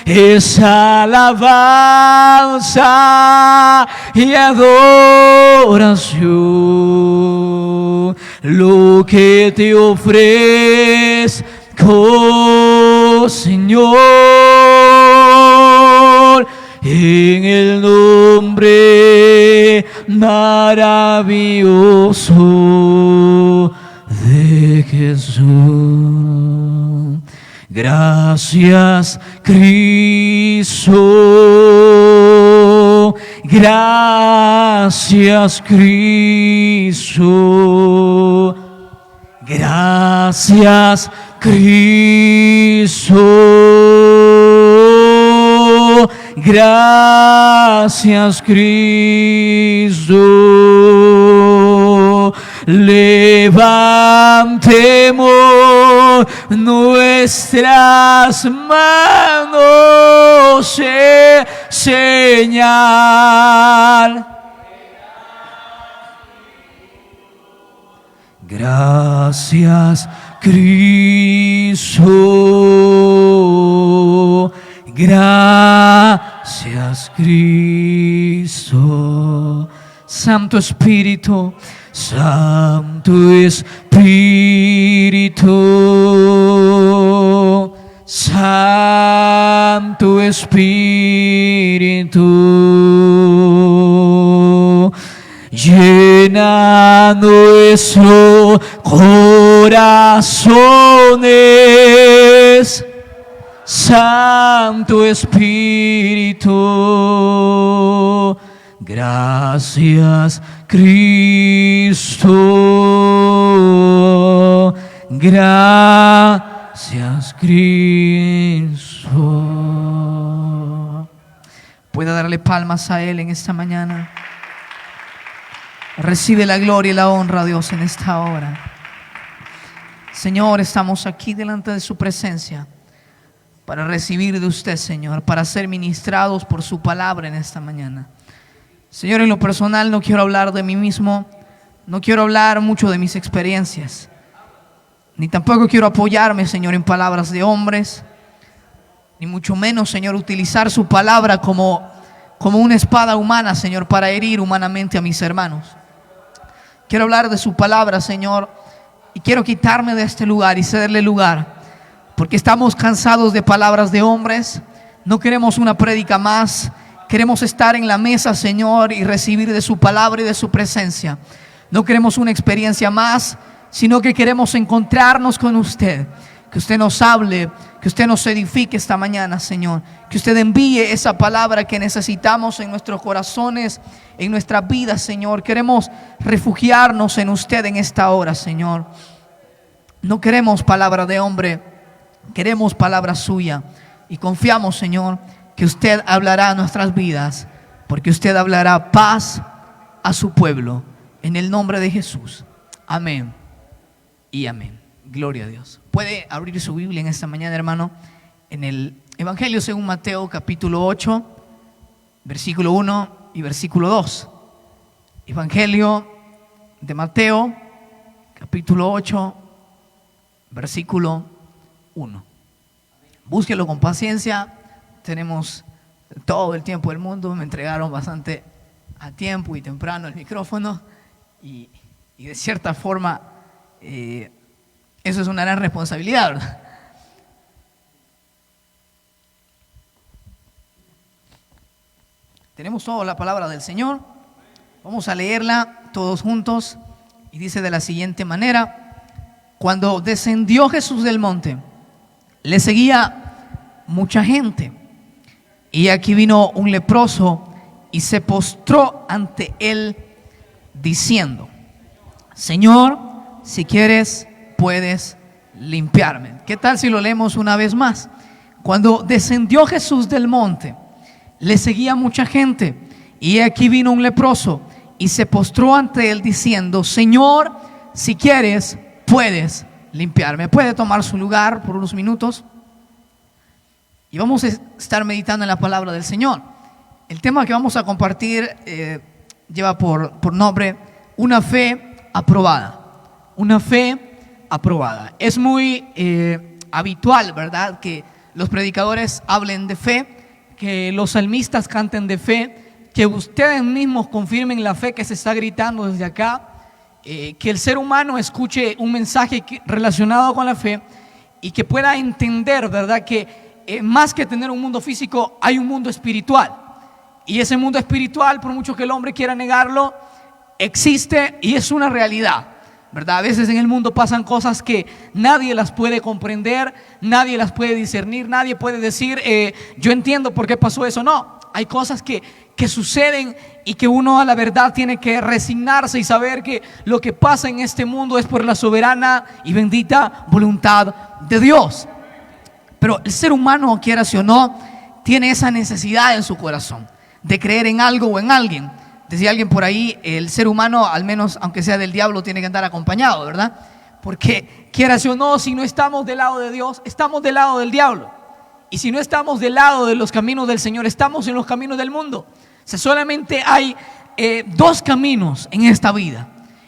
es alabanza y adoración lo que te ofrezco, Señor, en el nombre maravilloso de Jesús. Gracias, Cristo. Gracias, Cristo. Gracias, Cristo. Gracias, Cristo. Levantemos nuestras manos en señal. Gracias, Cristo. Gracias, Cristo. Santo Espíritu, Santo Espíritu, Santo Espíritu, llena nuestros corazones. Santo Espíritu, gracias, Cristo. Gracias, Cristo. Puede darle palmas a Él en esta mañana. Recibe la gloria y la honra, Dios, en esta hora. Señor, estamos aquí delante de su presencia para recibir de usted, Señor, para ser ministrados por su palabra en esta mañana. Señor, en lo personal no quiero hablar de mí mismo, no quiero hablar mucho de mis experiencias, ni tampoco quiero apoyarme, Señor, en palabras de hombres, ni mucho menos, Señor, utilizar su palabra como una espada humana, Señor, para herir humanamente a mis hermanos. Quiero hablar de su palabra, Señor, y quiero quitarme de este lugar y cederle lugar, porque estamos cansados de palabras de hombres. No queremos una prédica más. Queremos estar en la mesa, Señor, y recibir de su palabra y de su presencia. No queremos una experiencia más, sino que queremos encontrarnos con usted. Que usted nos hable, que usted nos edifique esta mañana, Señor. Que usted envíe esa palabra que necesitamos en nuestros corazones, en nuestra vida, Señor. Queremos refugiarnos en usted en esta hora, Señor. No queremos palabra de hombre. Queremos palabra suya y confiamos, Señor, que usted hablará a nuestras vidas, porque usted hablará paz a su pueblo, en el nombre de Jesús. Amén y amén. Gloria a Dios. Puede abrir su Biblia en esta mañana, hermano, en el Evangelio según Mateo, capítulo 8, versículo 1 y versículo 2. Evangelio de Mateo, capítulo 8, versículo 1. Búsquelo con paciencia. Tenemos todo el tiempo del mundo. Me entregaron bastante a tiempo y temprano el micrófono y de cierta forma eso es una gran responsabilidad, ¿verdad? Tenemos toda la palabra del Señor. Vamos a leerla todos juntos y dice de la siguiente manera: cuando descendió Jesús del monte, le seguía mucha gente, y aquí vino un leproso y se postró ante él diciendo: Señor, si quieres puedes limpiarme. ¿Qué tal si lo leemos una vez más? Cuando descendió Jesús del monte, le seguía mucha gente, y aquí vino un leproso y se postró ante él diciendo: Señor, si quieres puedes limpiarme. Puede tomar su lugar por unos minutos y vamos a estar meditando en la palabra del Señor. El tema que vamos a compartir lleva por nombre una fe aprobada. Una fe aprobada. Es muy habitual, ¿verdad?, que los predicadores hablen de fe, que los salmistas canten de fe, que ustedes mismos confirmen la fe que se está gritando desde acá, que el ser humano escuche un mensaje relacionado con la fe y que pueda entender, ¿verdad?, que más que tener un mundo físico, hay un mundo espiritual. Y ese mundo espiritual, por mucho que el hombre quiera negarlo, existe y es una realidad, ¿verdad? A veces en el mundo pasan cosas que nadie las puede comprender, nadie las puede discernir, nadie puede decir, yo entiendo por qué pasó eso. No, hay cosas que suceden y que uno a la verdad tiene que resignarse y saber que lo que pasa en este mundo es por la soberana y bendita voluntad de Dios. Pero el ser humano, quieras o no, tiene esa necesidad en su corazón de creer en algo o en alguien. Decía alguien por ahí, el ser humano, al menos aunque sea del diablo, tiene que andar acompañado, ¿verdad? Porque quieras o no, si no estamos del lado de Dios, estamos del lado del diablo. Y si no estamos del lado de los caminos del Señor, estamos en los caminos del mundo. O sea, solamente hay dos caminos en esta vida: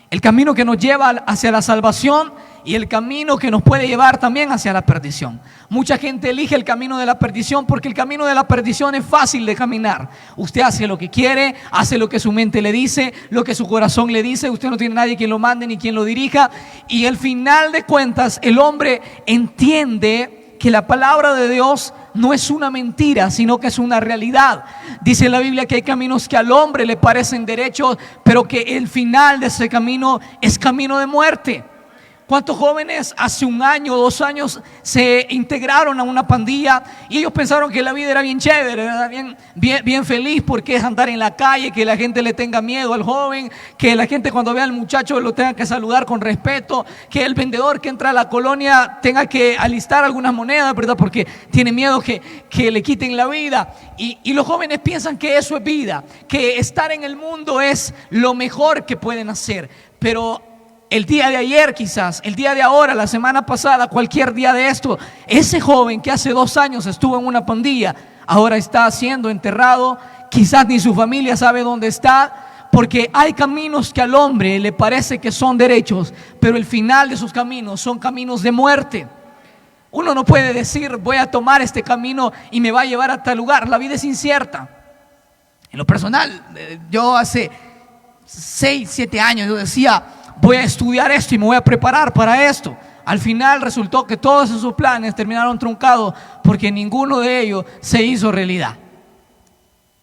el camino que nos lleva hacia la salvación y el camino que nos puede llevar también hacia la perdición. Mucha gente elige el camino de la perdición porque el camino de la perdición es fácil de caminar. Usted hace lo que quiere, hace lo que su mente le dice, lo que su corazón le dice. Usted no tiene nadie quien lo mande ni quien lo dirija. Y al final de cuentas, el hombre entiende que la palabra de Dios no es una mentira, sino que es una realidad. Dice la Biblia que hay caminos que al hombre le parecen derechos, pero que el final de ese camino es camino de muerte. ¿Cuántos jóvenes hace 1 año, 2 años se integraron a una pandilla y ellos pensaron que la vida era bien chévere, era bien feliz, porque es andar en la calle, que la gente le tenga miedo al joven, que la gente cuando vea al muchacho lo tenga que saludar con respeto, que el vendedor que entra a la colonia tenga que alistar algunas monedas, ¿verdad?, porque tiene miedo que le quiten la vida. Y los jóvenes piensan que eso es vida, que estar en el mundo es lo mejor que pueden hacer. Pero el día de ayer, quizás, el día de ahora, la semana pasada, cualquier día de esto, ese joven que hace 2 años estuvo en una pandilla, ahora está siendo enterrado, quizás ni su familia sabe dónde está, porque hay caminos que al hombre le parece que son derechos, pero el final de sus caminos son caminos de muerte. Uno no puede decir, voy a tomar este camino y me va a llevar a tal lugar. La vida es incierta. En lo personal, yo hace 6, 7 años, yo decía, voy a estudiar esto y me voy a preparar para esto. Al final resultó que todos esos planes terminaron truncados porque ninguno de ellos se hizo realidad.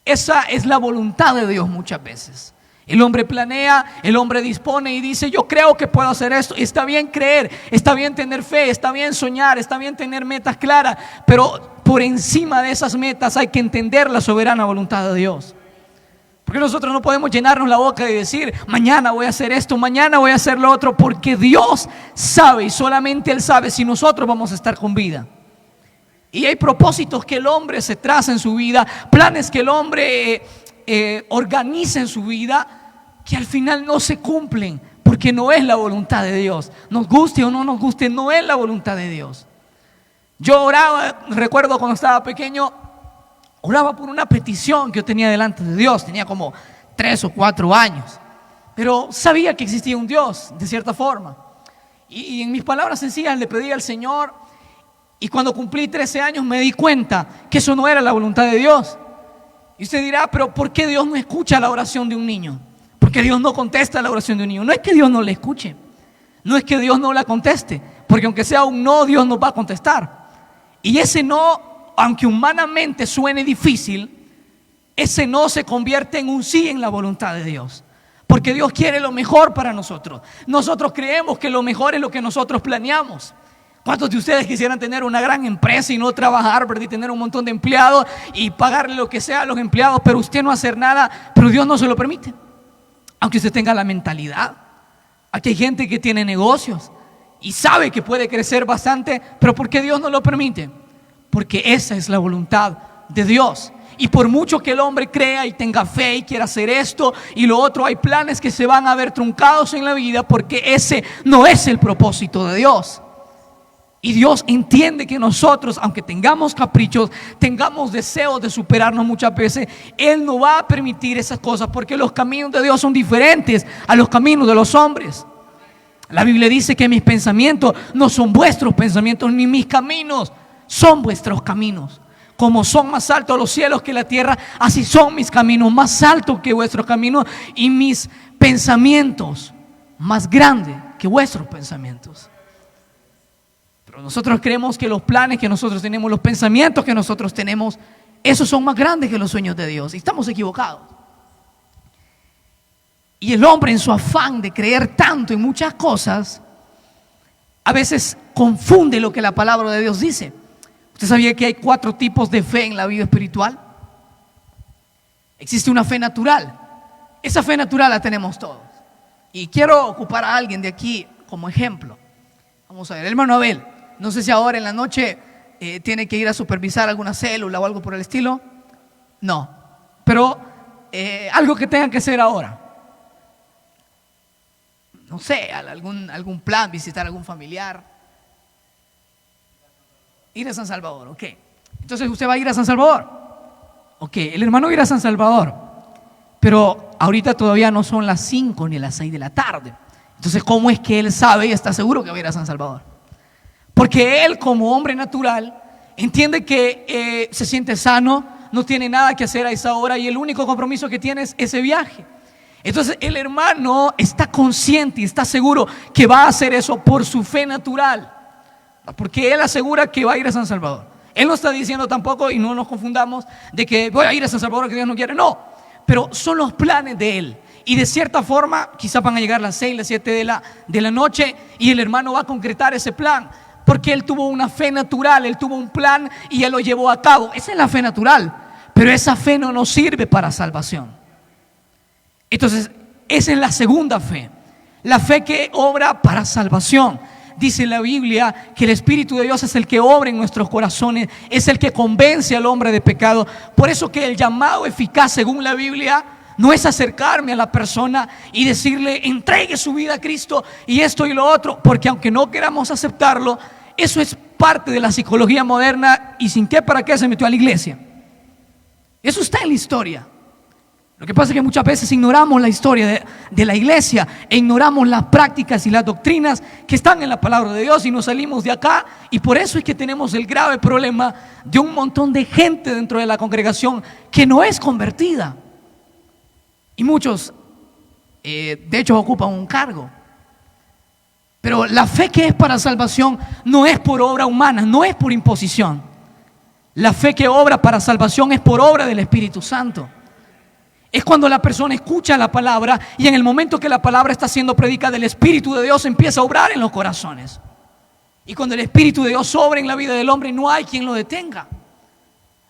Esa es la voluntad de Dios muchas veces. El hombre planea, el hombre dispone y dice, yo creo que puedo hacer esto. Está bien creer, está bien tener fe, está bien soñar, está bien tener metas claras, pero por encima de esas metas hay que entender la soberana voluntad de Dios. Porque nosotros no podemos llenarnos la boca y decir, mañana voy a hacer esto, mañana voy a hacer lo otro, porque Dios sabe y solamente Él sabe si nosotros vamos a estar con vida. Y hay propósitos que el hombre se traza en su vida, planes que el hombre organiza en su vida, que al final no se cumplen, porque no es la voluntad de Dios. Nos guste o no nos guste, no es la voluntad de Dios. Yo oraba, recuerdo cuando estaba pequeño, oraba por una petición que yo tenía delante de Dios. Tenía como 3 o 4 años, pero sabía que existía un Dios de cierta forma. Y en mis palabras sencillas le pedí al Señor. Y cuando cumplí 13 años me di cuenta que eso no era la voluntad de Dios. Y usted dirá, pero ¿por qué Dios no escucha la oración de un niño? Porque Dios no contesta la oración de un niño. No es que Dios no le escuche, no es que Dios no la conteste, porque aunque sea un no, Dios nos va a contestar. Y ese no, aunque humanamente suene difícil, ese no se convierte en un sí en la voluntad de Dios. Porque Dios quiere lo mejor para nosotros. Nosotros creemos que lo mejor es lo que nosotros planeamos. ¿Cuántos de ustedes quisieran tener una gran empresa y no trabajar, ¿verdad?, y tener un montón de empleados y pagarle lo que sea a los empleados, pero usted no hacer nada, pero Dios no se lo permite? Aunque usted tenga la mentalidad. Aquí hay gente que tiene negocios y sabe que puede crecer bastante, pero ¿por qué Dios no lo permite? Porque esa es la voluntad de Dios. Y por mucho que el hombre crea y tenga fe y quiera hacer esto y lo otro, hay planes que se van a ver truncados en la vida, porque ese no es el propósito de Dios. Y Dios entiende que nosotros, aunque tengamos caprichos, tengamos deseos de superarnos muchas veces, Él no va a permitir esas cosas, porque los caminos de Dios son diferentes a los caminos de los hombres. La Biblia dice que mis pensamientos no son vuestros pensamientos, ni mis caminos son vuestros caminos. Como son más altos los cielos que la tierra, así son mis caminos, más altos que vuestros caminos, y mis pensamientos más grandes que vuestros pensamientos. Pero nosotros creemos que los planes que nosotros tenemos, los pensamientos que nosotros tenemos, esos son más grandes que los sueños de Dios, y estamos equivocados. Y el hombre, en su afán de creer tanto en muchas cosas, a veces confunde lo que la palabra de Dios dice. ¿Usted sabía que hay 4 tipos de fe en la vida espiritual? Existe una fe natural. Esa fe natural la tenemos todos. Y quiero ocupar a alguien de aquí como ejemplo. Vamos a ver, el hermano Abel. No sé si ahora en la noche tiene que ir a supervisar alguna célula o algo por el estilo. No, pero algo que tengan que hacer ahora. No sé, algún plan, visitar a algún familiar. Ir a San Salvador, ok. Entonces usted va a ir a San Salvador. Ok, el hermano va a ir a San Salvador. Pero ahorita todavía no son las 5 ni las 6 de la tarde. Entonces, ¿cómo es que él sabe y está seguro que va a ir a San Salvador? Porque él, como hombre natural, entiende que se siente sano, no tiene nada que hacer a esa hora y el único compromiso que tiene es ese viaje. Entonces el hermano está consciente y está seguro que va a hacer eso por su fe natural, porque él asegura que va a ir a San Salvador. Él no está diciendo tampoco, y no nos confundamos, de que voy a ir a San Salvador que Dios no quiere, no. Pero son los planes de él. Y de cierta forma, quizás van a llegar las 6, las 7 de la noche y el hermano va a concretar ese plan. Porque él tuvo una fe natural, él tuvo un plan y él lo llevó a cabo. Esa es la fe natural. Pero esa fe no nos sirve para salvación. Entonces, esa es la segunda fe. La fe que obra para salvación. Dice la Biblia que el Espíritu de Dios es el que obra en nuestros corazones, es el que convence al hombre de pecado. Por eso que el llamado eficaz, según la Biblia, no es acercarme a la persona y decirle entregue su vida a Cristo y esto y lo otro, porque aunque no queramos aceptarlo, eso es parte de la psicología moderna y sin qué para qué se metió a la iglesia. Eso está en la historia. Lo que pasa es que muchas veces ignoramos la historia de la iglesia e ignoramos las prácticas y las doctrinas que están en la palabra de Dios y nos salimos de acá, y por eso es que tenemos el grave problema de un montón de gente dentro de la congregación que no es convertida y muchos de hecho ocupan un cargo. Pero la fe que es para salvación no es por obra humana, no es por imposición. La fe que obra para salvación es por obra del Espíritu Santo. Es cuando la persona escucha la palabra y en el momento que la palabra está siendo predicada, el Espíritu de Dios empieza a obrar en los corazones. Y cuando el Espíritu de Dios obra en la vida del hombre, no hay quien lo detenga.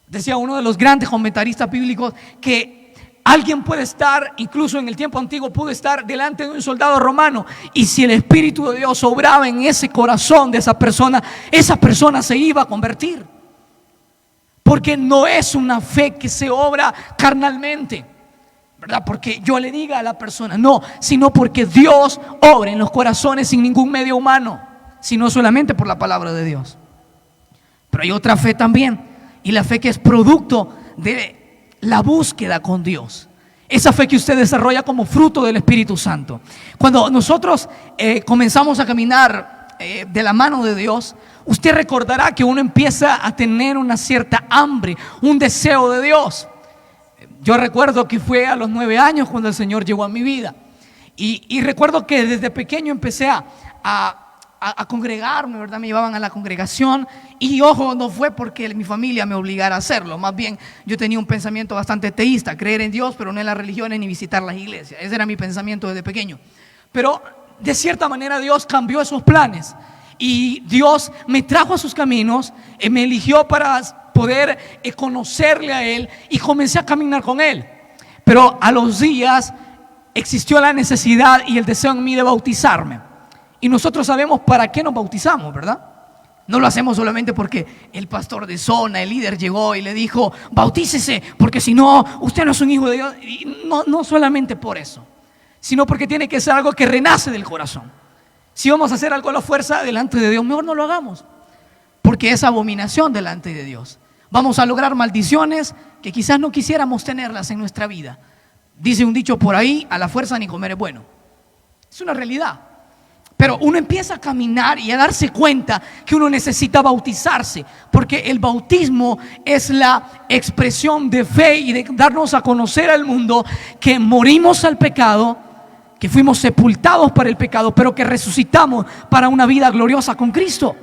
Decía uno de los grandes comentaristas bíblicos que alguien puede estar, incluso en el tiempo antiguo, pudo estar delante de un soldado romano, y si el Espíritu de Dios obraba en ese corazón de esa persona se iba a convertir. Porque no es una fe que se obra carnalmente, ¿verdad? Porque yo le diga a la persona, no, sino porque Dios obra en los corazones sin ningún medio humano, sino solamente por la palabra de Dios. Pero hay otra fe también, y la fe que es producto de la búsqueda con Dios. Esa fe que usted desarrolla como fruto del Espíritu Santo. Cuando nosotros comenzamos a caminar de la mano de Dios, usted recordará que uno empieza a tener una cierta hambre, un deseo de Dios. Yo recuerdo que fue a los 9 años cuando el Señor llegó a mi vida. Y recuerdo que desde pequeño empecé a congregarme, ¿verdad? Me llevaban a la congregación. Y ojo, no fue porque mi familia me obligara a hacerlo. Más bien, yo tenía un pensamiento bastante teísta, creer en Dios, pero no en las religiones ni visitar las iglesias. Ese era mi pensamiento desde pequeño. Pero de cierta manera Dios cambió esos planes. Y Dios me trajo a sus caminos, me eligió para poder conocerle a Él, y comencé a caminar con Él. Pero a los días existió la necesidad y el deseo en mí de bautizarme. Y nosotros sabemos para qué nos bautizamos, ¿verdad? No lo hacemos solamente porque el pastor de zona, el líder llegó y le dijo, bautícese, porque si no, usted no es un hijo de Dios. Y no solamente por eso, sino porque tiene que ser algo que renace del corazón. Si vamos a hacer algo a la fuerza delante de Dios, mejor no lo hagamos, porque es abominación delante de Dios. Vamos a lograr maldiciones que quizás no quisiéramos tenerlas en nuestra vida. Dice un dicho por ahí, a la fuerza ni comer es bueno. Es una realidad. Pero uno empieza a caminar y a darse cuenta que uno necesita bautizarse, porque el bautismo es la expresión de fe y de darnos a conocer al mundo que morimos al pecado, que fuimos sepultados para el pecado, pero que resucitamos para una vida gloriosa con Cristo.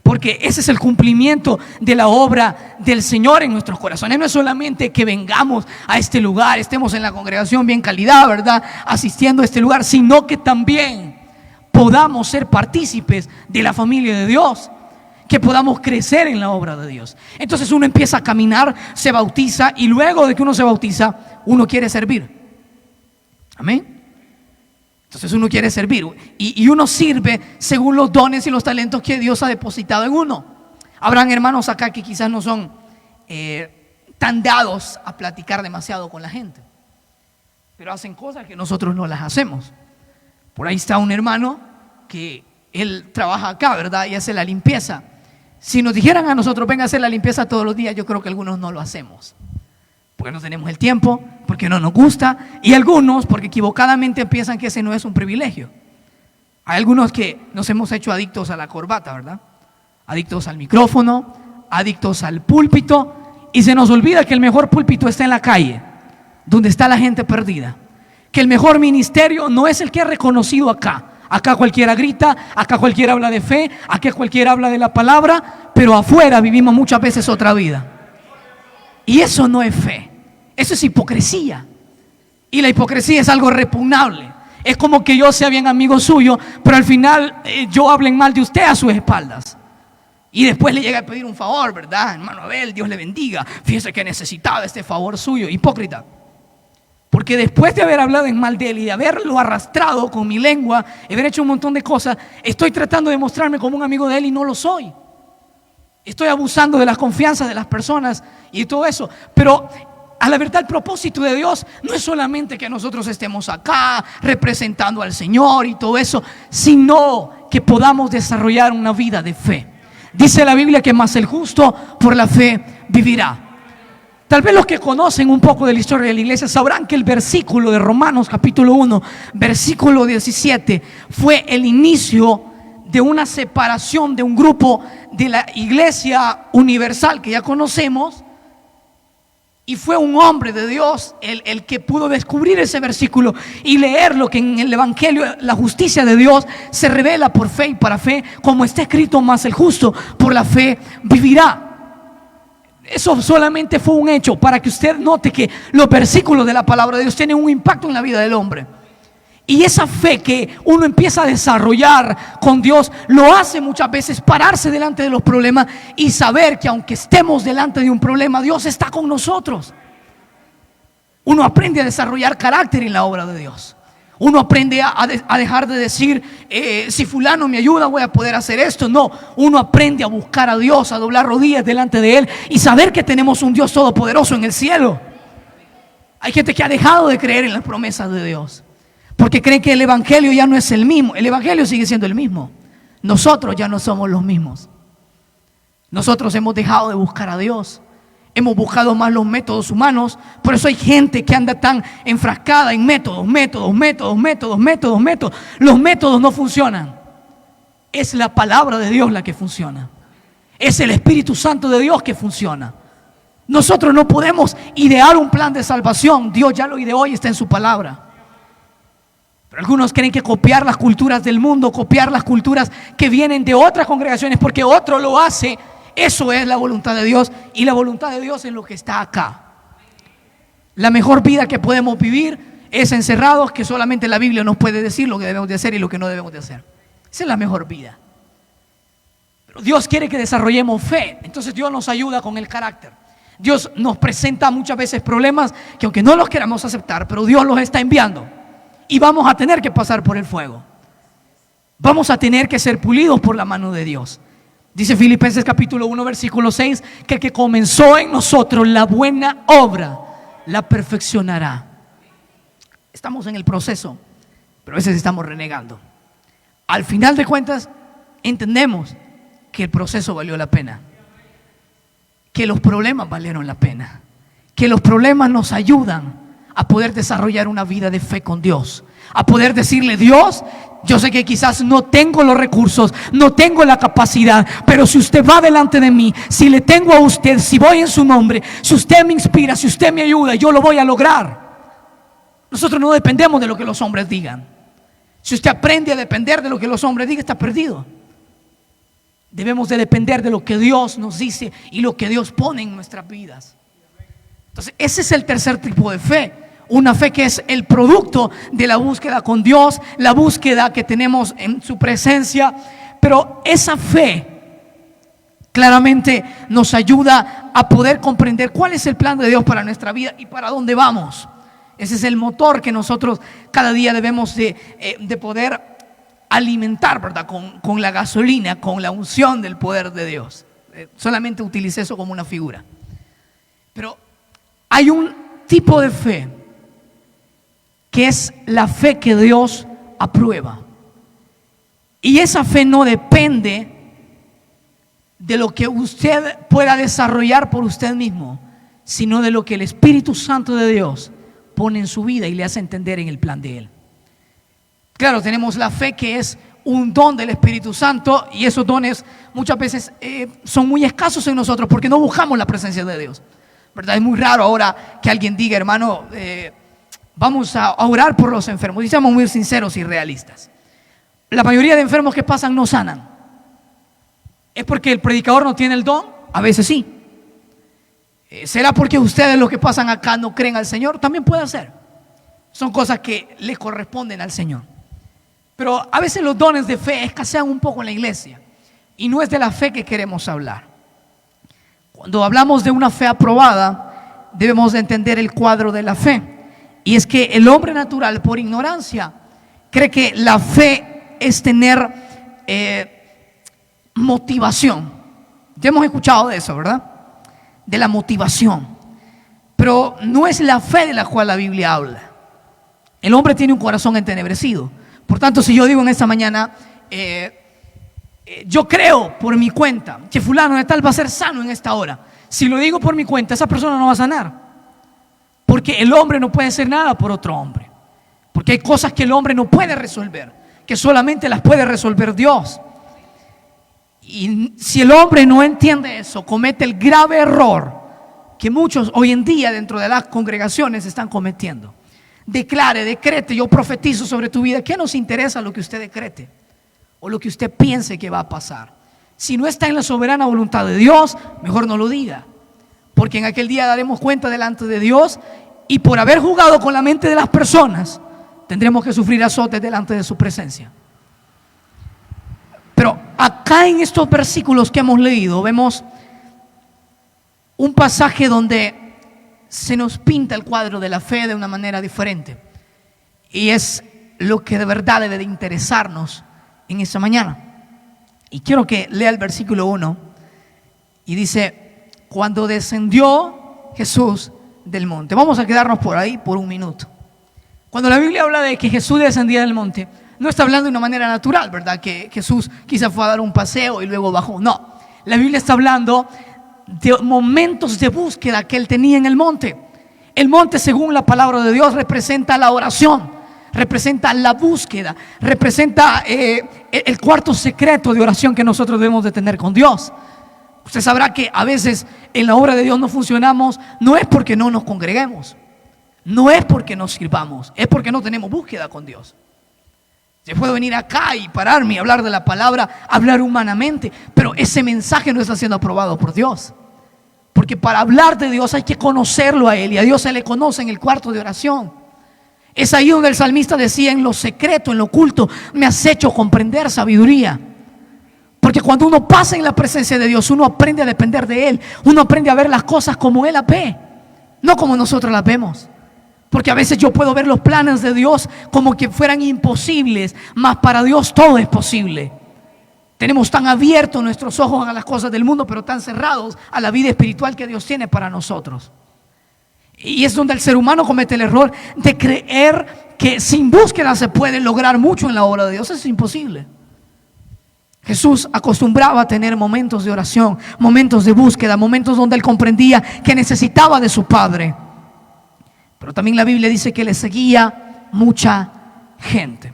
Porque ese es el cumplimiento de la obra del Señor en nuestros corazones. No es solamente que vengamos a este lugar, estemos en la congregación bien calidad, ¿verdad?, asistiendo a este lugar, sino que también podamos ser partícipes de la familia de Dios, que podamos crecer en la obra de Dios. Entonces uno empieza a caminar, se bautiza, y luego de que uno se bautiza, uno quiere servir. Amén. Entonces uno quiere servir y uno sirve según los dones y los talentos que Dios ha depositado en uno. Habrán hermanos acá que quizás no son tan dados a platicar demasiado con la gente, pero hacen cosas que nosotros no las hacemos. Por ahí está un hermano que él trabaja acá, ¿verdad?, y hace la limpieza. Si nos dijeran a nosotros, venga a hacer la limpieza todos los días, yo creo que algunos no lo hacemos, porque no tenemos el tiempo, porque no nos gusta, y algunos porque equivocadamente piensan que ese no es un privilegio. Hay algunos que nos hemos hecho adictos a la corbata, ¿verdad?, adictos al micrófono, adictos al púlpito, y se nos olvida que el mejor púlpito está en la calle, donde está la gente perdida. Que el mejor ministerio no es el que es reconocido acá. Acá cualquiera grita, acá cualquiera habla de fe, acá cualquiera habla de la palabra, pero afuera vivimos muchas veces otra vida. Y eso no es fe, eso es hipocresía. Y la hipocresía es algo repugnable. Es como que yo sea bien amigo suyo, pero al final yo hablen mal de usted a sus espaldas. Y después le llega a pedir un favor, ¿verdad? Hermano Abel, Dios le bendiga. Fíjese que necesitaba este favor suyo. Hipócrita. Porque después de haber hablado en mal de él y de haberlo arrastrado con mi lengua, haber hecho un montón de cosas, estoy tratando de mostrarme como un amigo de él y no lo soy. Estoy abusando de las confianzas de las personas y todo eso. Pero a la verdad, el propósito de Dios no es solamente que nosotros estemos acá representando al Señor y todo eso, sino que podamos desarrollar una vida de fe. Dice la Biblia que más el justo por la fe vivirá. Tal vez los que conocen un poco de la historia de la iglesia sabrán que el versículo de Romanos capítulo 1, versículo 17, fue el inicio de una separación de un grupo de la iglesia universal que ya conocemos. Y fue un hombre de Dios el que pudo descubrir ese versículo y leerlo, que en el evangelio la justicia de Dios se revela por fe y para fe, como está escrito, más el justo por la fe vivirá. Eso solamente fue un hecho para que usted note que los versículos de la palabra de Dios tienen un impacto en la vida del hombre. Y esa fe que uno empieza a desarrollar con Dios lo hace muchas veces pararse delante de los problemas y saber que aunque estemos delante de un problema, Dios está con nosotros. Uno aprende a desarrollar carácter en la obra de Dios. Uno aprende a dejar de decir si fulano me ayuda voy a poder hacer esto. No, uno aprende a buscar a Dios, a doblar rodillas delante de Él y saber que tenemos un Dios todopoderoso en el cielo. Hay gente que ha dejado de creer en las promesas de Dios porque creen que el evangelio ya no es el mismo. El evangelio sigue siendo el mismo. Nosotros ya no somos los mismos. Nosotros hemos dejado de buscar a Dios. Hemos buscado más los métodos humanos. Por eso hay gente que anda tan enfrascada en métodos. Los métodos no funcionan. Es la palabra de Dios la que funciona. Es el Espíritu Santo de Dios que funciona. Nosotros no podemos idear un plan de salvación. Dios ya lo ideó y está en su palabra. Pero algunos creen que copiar las culturas del mundo, copiar las culturas que vienen de otras congregaciones porque otro lo hace, eso es la voluntad de Dios. Y la voluntad de Dios es lo que está acá. La mejor vida que podemos vivir es encerrados, que solamente la Biblia nos puede decir lo que debemos de hacer y lo que no debemos de hacer. Esa es la mejor vida. Pero Dios quiere que desarrollemos fe. Entonces Dios nos ayuda con el carácter. Dios nos presenta muchas veces problemas que aunque no los queramos aceptar, pero Dios los está enviando. Y vamos a tener que pasar por el fuego. Vamos a tener que ser pulidos por la mano de Dios. Dice Filipenses capítulo 1 versículo 6 que el que comenzó en nosotros la buena obra la perfeccionará. Estamos en el proceso, pero a veces estamos renegando. Al final de cuentas entendemos que el proceso valió la pena, que los problemas valieron la pena, que los problemas nos ayudan a poder desarrollar una vida de fe con Dios, a poder decirle: Dios, Yo sé que quizás no tengo los recursos, no tengo la capacidad, pero si usted va delante de mí, si le tengo a usted, si voy en su nombre, si usted me inspira, si usted me ayuda, yo lo voy a lograr. Nosotros no dependemos de lo que los hombres digan. Si usted aprende a depender de lo que los hombres digan, está perdido. Debemos de depender de lo que Dios nos dice y lo que Dios pone en nuestras vidas. Entonces, ese es el tercer tipo de fe. Una fe que es el producto de la búsqueda con Dios, la búsqueda que tenemos en su presencia. Pero esa fe claramente nos ayuda a poder comprender cuál es el plan de Dios para nuestra vida y para dónde vamos. Ese es el motor que nosotros cada día debemos de poder alimentar, ¿verdad? Con la gasolina, con la unción del poder de Dios. Solamente utilicé eso como una figura. Pero hay un tipo de fe que es la fe que Dios aprueba. Y esa fe no depende de lo que usted pueda desarrollar por usted mismo, sino de lo que el Espíritu Santo de Dios pone en su vida y le hace entender en el plan de Él. Claro, tenemos la fe que es un don del Espíritu Santo, y esos dones muchas veces son muy escasos en nosotros porque no buscamos la presencia de Dios, ¿verdad? Es muy raro ahora que alguien diga, hermano, vamos a orar por los enfermos. Y seamos muy sinceros y realistas. La mayoría de enfermos que pasan no sanan. ¿Es porque el predicador no tiene el don? A veces sí. ¿Será porque ustedes los que pasan acá no creen al Señor? También puede ser. Son cosas que le corresponden al Señor. Pero a veces los dones de fe escasean un poco en la iglesia. Y no es de la fe que queremos hablar. Cuando hablamos de una fe aprobada, debemos de entender el cuadro de la fe. Y es que el hombre natural, por ignorancia, cree que la fe es tener motivación. Ya hemos escuchado de eso, ¿verdad? De la motivación. Pero no es la fe de la cual la Biblia habla. El hombre tiene un corazón entenebrecido. Por tanto, si yo digo en esta mañana, yo creo por mi cuenta que fulano de tal va a ser sano en esta hora. Si lo digo por mi cuenta, esa persona no va a sanar. Porque el hombre no puede hacer nada por otro hombre. Porque hay cosas que el hombre no puede resolver, que solamente las puede resolver Dios. Y si el hombre no entiende eso, comete el grave error que muchos hoy en día dentro de las congregaciones están cometiendo. Declare, decrete, yo profetizo sobre tu vida. ¿Qué nos interesa lo que usted decrete o lo que usted piense que va a pasar? Si no está en la soberana voluntad de Dios, mejor no lo diga. Porque en aquel día daremos cuenta delante de Dios, y por haber jugado con la mente de las personas, tendremos que sufrir azotes delante de su presencia. Pero acá en estos versículos que hemos leído, vemos un pasaje donde se nos pinta el cuadro de la fe de una manera diferente. Y es lo que de verdad debe de interesarnos en esta mañana. Y quiero que lea el versículo 1 y dice: cuando descendió Jesús del monte. Vamos a quedarnos por ahí por un minuto. Cuando la Biblia habla de que Jesús descendía del monte, no está hablando de una manera natural, ¿verdad? Que Jesús quizá fue a dar un paseo y luego bajó. No, la Biblia está hablando de momentos de búsqueda que él tenía en el monte. El monte, según la palabra de Dios, representa la oración, representa la búsqueda, representa el cuarto secreto de oración que nosotros debemos de tener con Dios. Usted sabrá que a veces en la obra de Dios no funcionamos, no es porque no nos congreguemos, no es porque no sirvamos, es porque no tenemos búsqueda con Dios. Yo puedo venir acá y pararme y hablar de la palabra, hablar humanamente, pero ese mensaje no está siendo aprobado por Dios. Porque para hablar de Dios hay que conocerlo a Él, y a Dios se le conoce en el cuarto de oración. Es ahí donde el salmista decía: en lo secreto, en lo oculto, me has hecho comprender sabiduría. Porque cuando uno pasa en la presencia de Dios, uno aprende a depender de Él. Uno aprende a ver las cosas como Él las ve, no como nosotros las vemos. Porque a veces yo puedo ver los planes de Dios como que fueran imposibles, mas para Dios todo es posible. Tenemos tan abiertos nuestros ojos a las cosas del mundo, pero tan cerrados a la vida espiritual que Dios tiene para nosotros. Y es donde el ser humano comete el error de creer que sin búsqueda se puede lograr mucho en la obra de Dios. Eso es imposible. Jesús acostumbraba a tener momentos de oración, momentos de búsqueda, momentos donde Él comprendía que necesitaba de su Padre. Pero también la Biblia dice que le seguía mucha gente.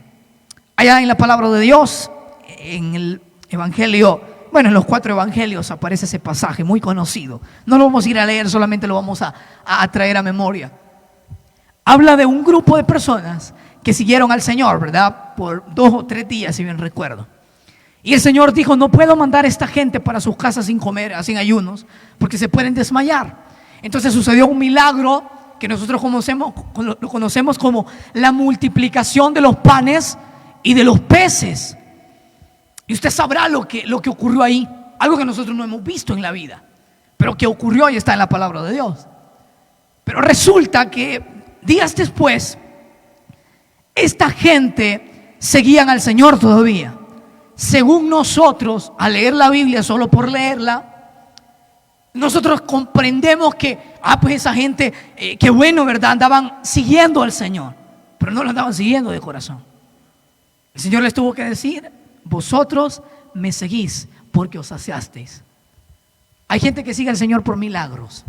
allá en la palabra de Dios, en el evangelio, bueno, en los 4 evangelios aparece ese pasaje muy conocido. No lo vamos a ir a leer, solamente lo vamos a traer a memoria. Habla de un grupo de personas que siguieron al Señor, ¿verdad? Por 2 o 3 días, si bien recuerdo. Y el Señor dijo: no puedo mandar a esta gente para sus casas sin comer, sin ayunos, porque se pueden desmayar. Entonces sucedió un milagro que nosotros lo conocemos como la multiplicación de los panes y de los peces. Y usted sabrá lo que ocurrió ahí. Algo que nosotros no hemos visto en la vida, pero que ocurrió y está en la palabra de Dios. Pero resulta que días después, esta gente seguían al Señor todavía. Según nosotros, al leer la Biblia, solo por leerla, nosotros comprendemos que, pues esa gente, qué bueno, ¿verdad? Andaban siguiendo al Señor, pero no lo andaban siguiendo de corazón. El Señor les tuvo que decir: vosotros me seguís porque os saciasteis. Hay gente que sigue al Señor por milagros.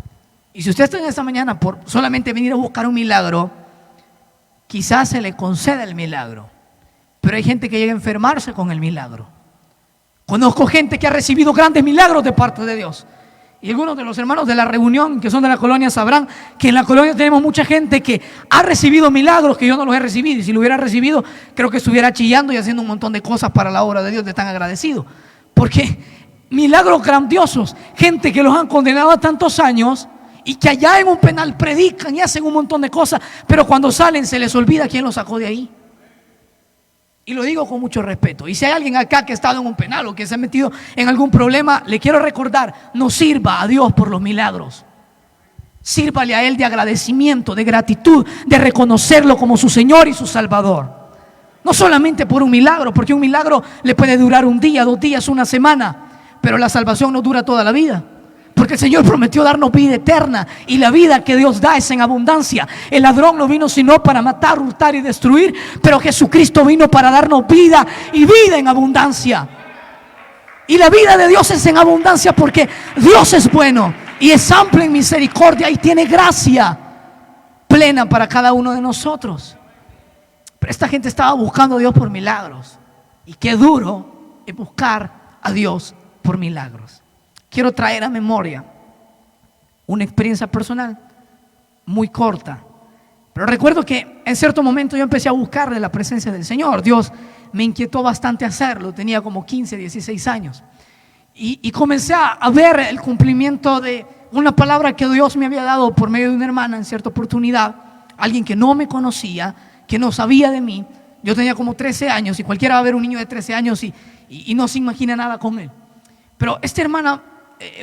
Y si usted está en esta mañana por solamente venir a buscar un milagro, quizás se le conceda el milagro. Pero hay gente que llega a enfermarse con el milagro. Conozco gente que ha recibido grandes milagros de parte de Dios. Y algunos de los hermanos de la reunión que son de la colonia sabrán que en la colonia tenemos mucha gente que ha recibido milagros que yo no los he recibido. Y si lo hubiera recibido, creo que estuviera chillando y haciendo un montón de cosas para la obra de Dios, de tan agradecido. Porque milagros grandiosos, gente que los han condenado a tantos años y que allá en un penal predican y hacen un montón de cosas, pero cuando salen se les olvida quién los sacó de ahí. Y lo digo con mucho respeto. Y si hay alguien acá que ha estado en un penal o que se ha metido en algún problema, le quiero recordar: no sirva a Dios por los milagros. Sírvale a Él de agradecimiento, de gratitud, de reconocerlo como su Señor y su Salvador. No solamente por un milagro, porque un milagro le puede durar un día, 2 días, una semana, pero la salvación no dura toda la vida. Porque el Señor prometió darnos vida eterna, y la vida que Dios da es en abundancia. El ladrón no vino sino para matar, hurtar y destruir, pero Jesucristo vino para darnos vida, y vida en abundancia. Y la vida de Dios es en abundancia porque Dios es bueno y es amplio en misericordia y tiene gracia plena para cada uno de nosotros. Pero esta gente estaba buscando a Dios por milagros, y qué duro es buscar a Dios por milagros. Quiero traer a memoria una experiencia personal muy corta, pero recuerdo que en cierto momento yo empecé a buscarle la presencia del Señor. Dios me inquietó bastante hacerlo. Tenía como 15, 16 años y comencé a ver el cumplimiento de una palabra que Dios me había dado por medio de una hermana en cierta oportunidad. Alguien que no me conocía, que no sabía de mí. Yo tenía como 13 años y cualquiera va a ver un niño de 13 años y no se imagina nada con él. Pero esta hermana,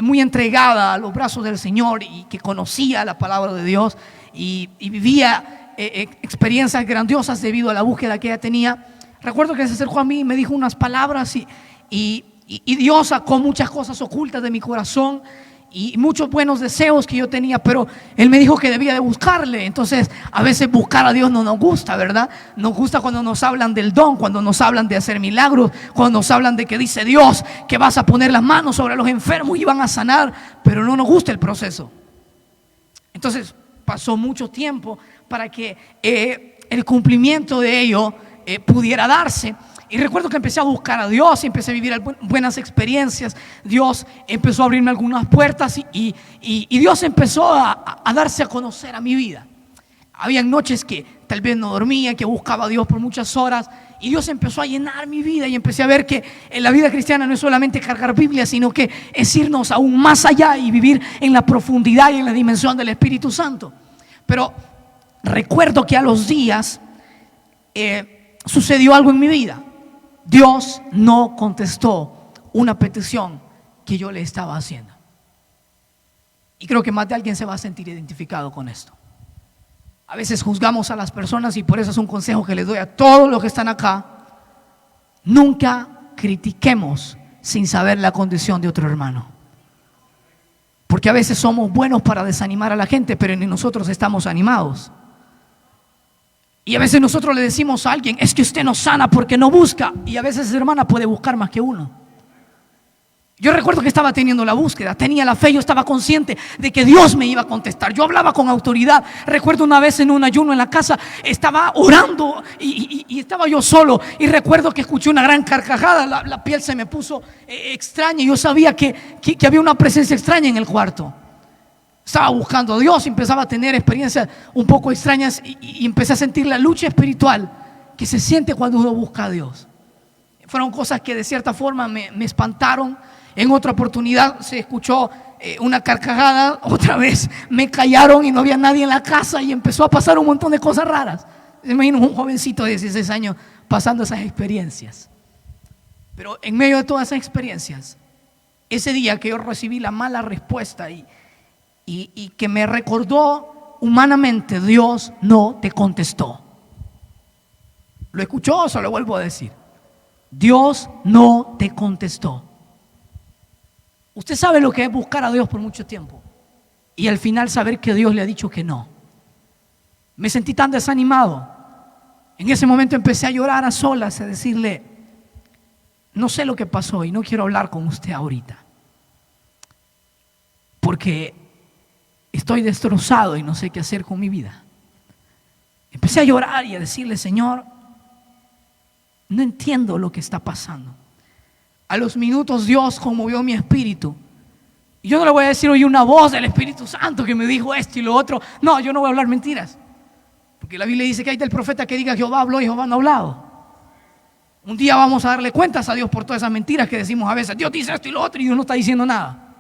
muy entregada a los brazos del Señor y que conocía la palabra de Dios y vivía experiencias grandiosas debido a la búsqueda que ella tenía. Recuerdo que se acercó a mí y me dijo unas palabras y Dios sacó muchas cosas ocultas de mi corazón y muchos buenos deseos que yo tenía, pero Él me dijo que debía de buscarle. Entonces a veces buscar a Dios no nos gusta, ¿verdad? Nos gusta cuando nos hablan del don, cuando nos hablan de hacer milagros, cuando nos hablan de que dice Dios que vas a poner las manos sobre los enfermos y van a sanar, pero no nos gusta el proceso. Entonces pasó mucho tiempo para que el cumplimiento de ello pudiera darse. Y recuerdo que empecé a buscar a Dios y empecé a vivir buenas experiencias. Dios empezó a abrirme algunas puertas y Dios empezó a darse a conocer a mi vida. Habían noches que tal vez no dormía, que buscaba a Dios por muchas horas, y Dios empezó a llenar mi vida y empecé a ver que en la vida cristiana no es solamente cargar Biblia, sino que es irnos aún más allá y vivir en la profundidad y en la dimensión del Espíritu Santo. Pero recuerdo que a los días sucedió algo en mi vida. Dios no contestó una petición que yo le estaba haciendo. Y creo que más de alguien se va a sentir identificado con esto. A veces juzgamos a las personas, y por eso es un consejo que les doy a todos los que están acá: nunca critiquemos sin saber la condición de otro hermano. Porque a veces somos buenos para desanimar a la gente, pero ni nosotros estamos animados. Y a veces nosotros le decimos a alguien: es que usted no sana porque no busca. Y a veces esa hermana puede buscar más que uno. Yo recuerdo que estaba teniendo la búsqueda, tenía la fe, yo estaba consciente de que Dios me iba a contestar. Yo hablaba con autoridad. Recuerdo una vez en un ayuno en la casa, estaba orando y estaba yo solo. Y recuerdo que escuché una gran carcajada, la piel se me puso extraña. Y yo sabía que había una presencia extraña en el cuarto. Estaba buscando a Dios, empezaba a tener experiencias un poco extrañas y empecé a sentir la lucha espiritual que se siente cuando uno busca a Dios. Fueron cosas que de cierta forma me espantaron. En otra oportunidad se escuchó una carcajada, otra vez me callaron y no había nadie en la casa y empezó a pasar un montón de cosas raras. Me imagino un jovencito de 16 años pasando esas experiencias. Pero en medio de todas esas experiencias, ese día que yo recibí la mala respuesta y que me recordó humanamente, Dios no te contestó. ¿Lo escuchó o se lo vuelvo a decir? Dios no te contestó. Usted sabe lo que es buscar a Dios por mucho tiempo y al final saber que Dios le ha dicho que no. Me sentí tan desanimado. En ese momento empecé a llorar a solas, a decirle: no sé lo que pasó y no quiero hablar con usted ahorita, porque estoy destrozado y no sé qué hacer con mi vida. Empecé a llorar y a decirle: Señor, no entiendo lo que está pasando. A los minutos Dios conmovió mi espíritu. Y yo no le voy a decir: oye, una voz del Espíritu Santo que me dijo esto y lo otro. No, yo no voy a hablar mentiras. Porque la Biblia dice que hay del profeta que diga: Jehová habló y Jehová no ha hablado. Un día vamos a darle cuentas a Dios por todas esas mentiras que decimos a veces. Dios dice esto y lo otro y Dios no está diciendo nada.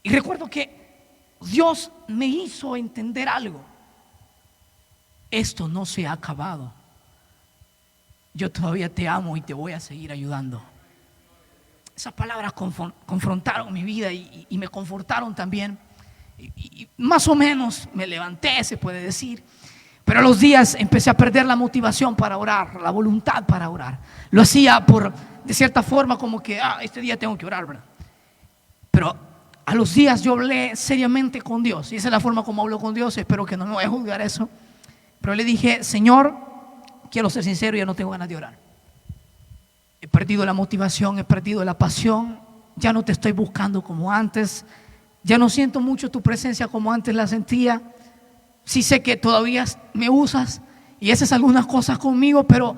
Y recuerdo que Dios me hizo entender algo. Esto no se ha acabado. Yo todavía te amo y te voy a seguir ayudando. Esas palabras confrontaron mi vida y me confortaron también. Y más o menos me levanté, se puede decir. Pero a los días empecé a perder la motivación para orar, la voluntad para orar. Lo hacía de cierta forma como que este día tengo que orar, ¿verdad? Pero a los días yo hablé seriamente con Dios. Y esa es la forma como hablo con Dios. Espero que no me vaya a juzgar eso. Pero le dije: Señor, quiero ser sincero, ya no tengo ganas de orar. He perdido la motivación, he perdido la pasión. Ya no te estoy buscando como antes. Ya no siento mucho tu presencia como antes la sentía. Sí sé que todavía me usas y haces algunas cosas conmigo, pero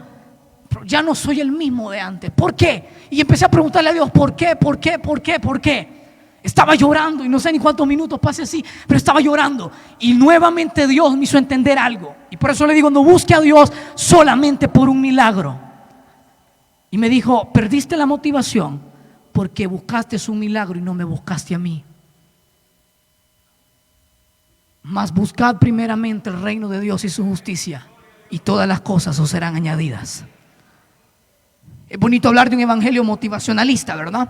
ya no soy el mismo de antes. ¿Por qué? Y empecé a preguntarle a Dios: ¿por qué? ¿Por qué? ¿Por qué? ¿Por qué? Estaba llorando y no sé ni cuántos minutos pasé así, pero estaba llorando. Y nuevamente Dios me hizo entender algo. Y por eso le digo: no busque a Dios solamente por un milagro. Y me dijo: perdiste la motivación porque buscaste un milagro y no me buscaste a mí. Mas buscad primeramente el reino de Dios y su justicia, y todas las cosas os serán añadidas. Es bonito hablar de un evangelio motivacionalista, ¿verdad?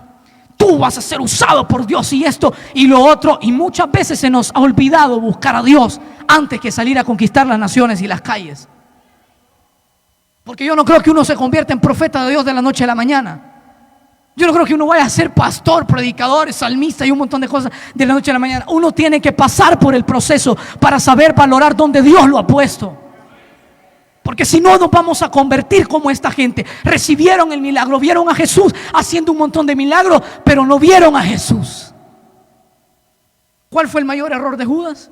Tú vas a ser usado por Dios y esto y lo otro. Y muchas veces se nos ha olvidado buscar a Dios antes que salir a conquistar las naciones y las calles. Porque yo no creo que uno se convierta en profeta de Dios de la noche a la mañana. Yo no creo que uno vaya a ser pastor, predicador, salmista y un montón de cosas de la noche a la mañana. Uno tiene que pasar por el proceso para saber valorar dónde Dios lo ha puesto. Porque si no, nos vamos a convertir como esta gente. Recibieron el milagro, vieron a Jesús haciendo un montón de milagros, pero no vieron a Jesús. ¿Cuál fue el mayor error de Judas?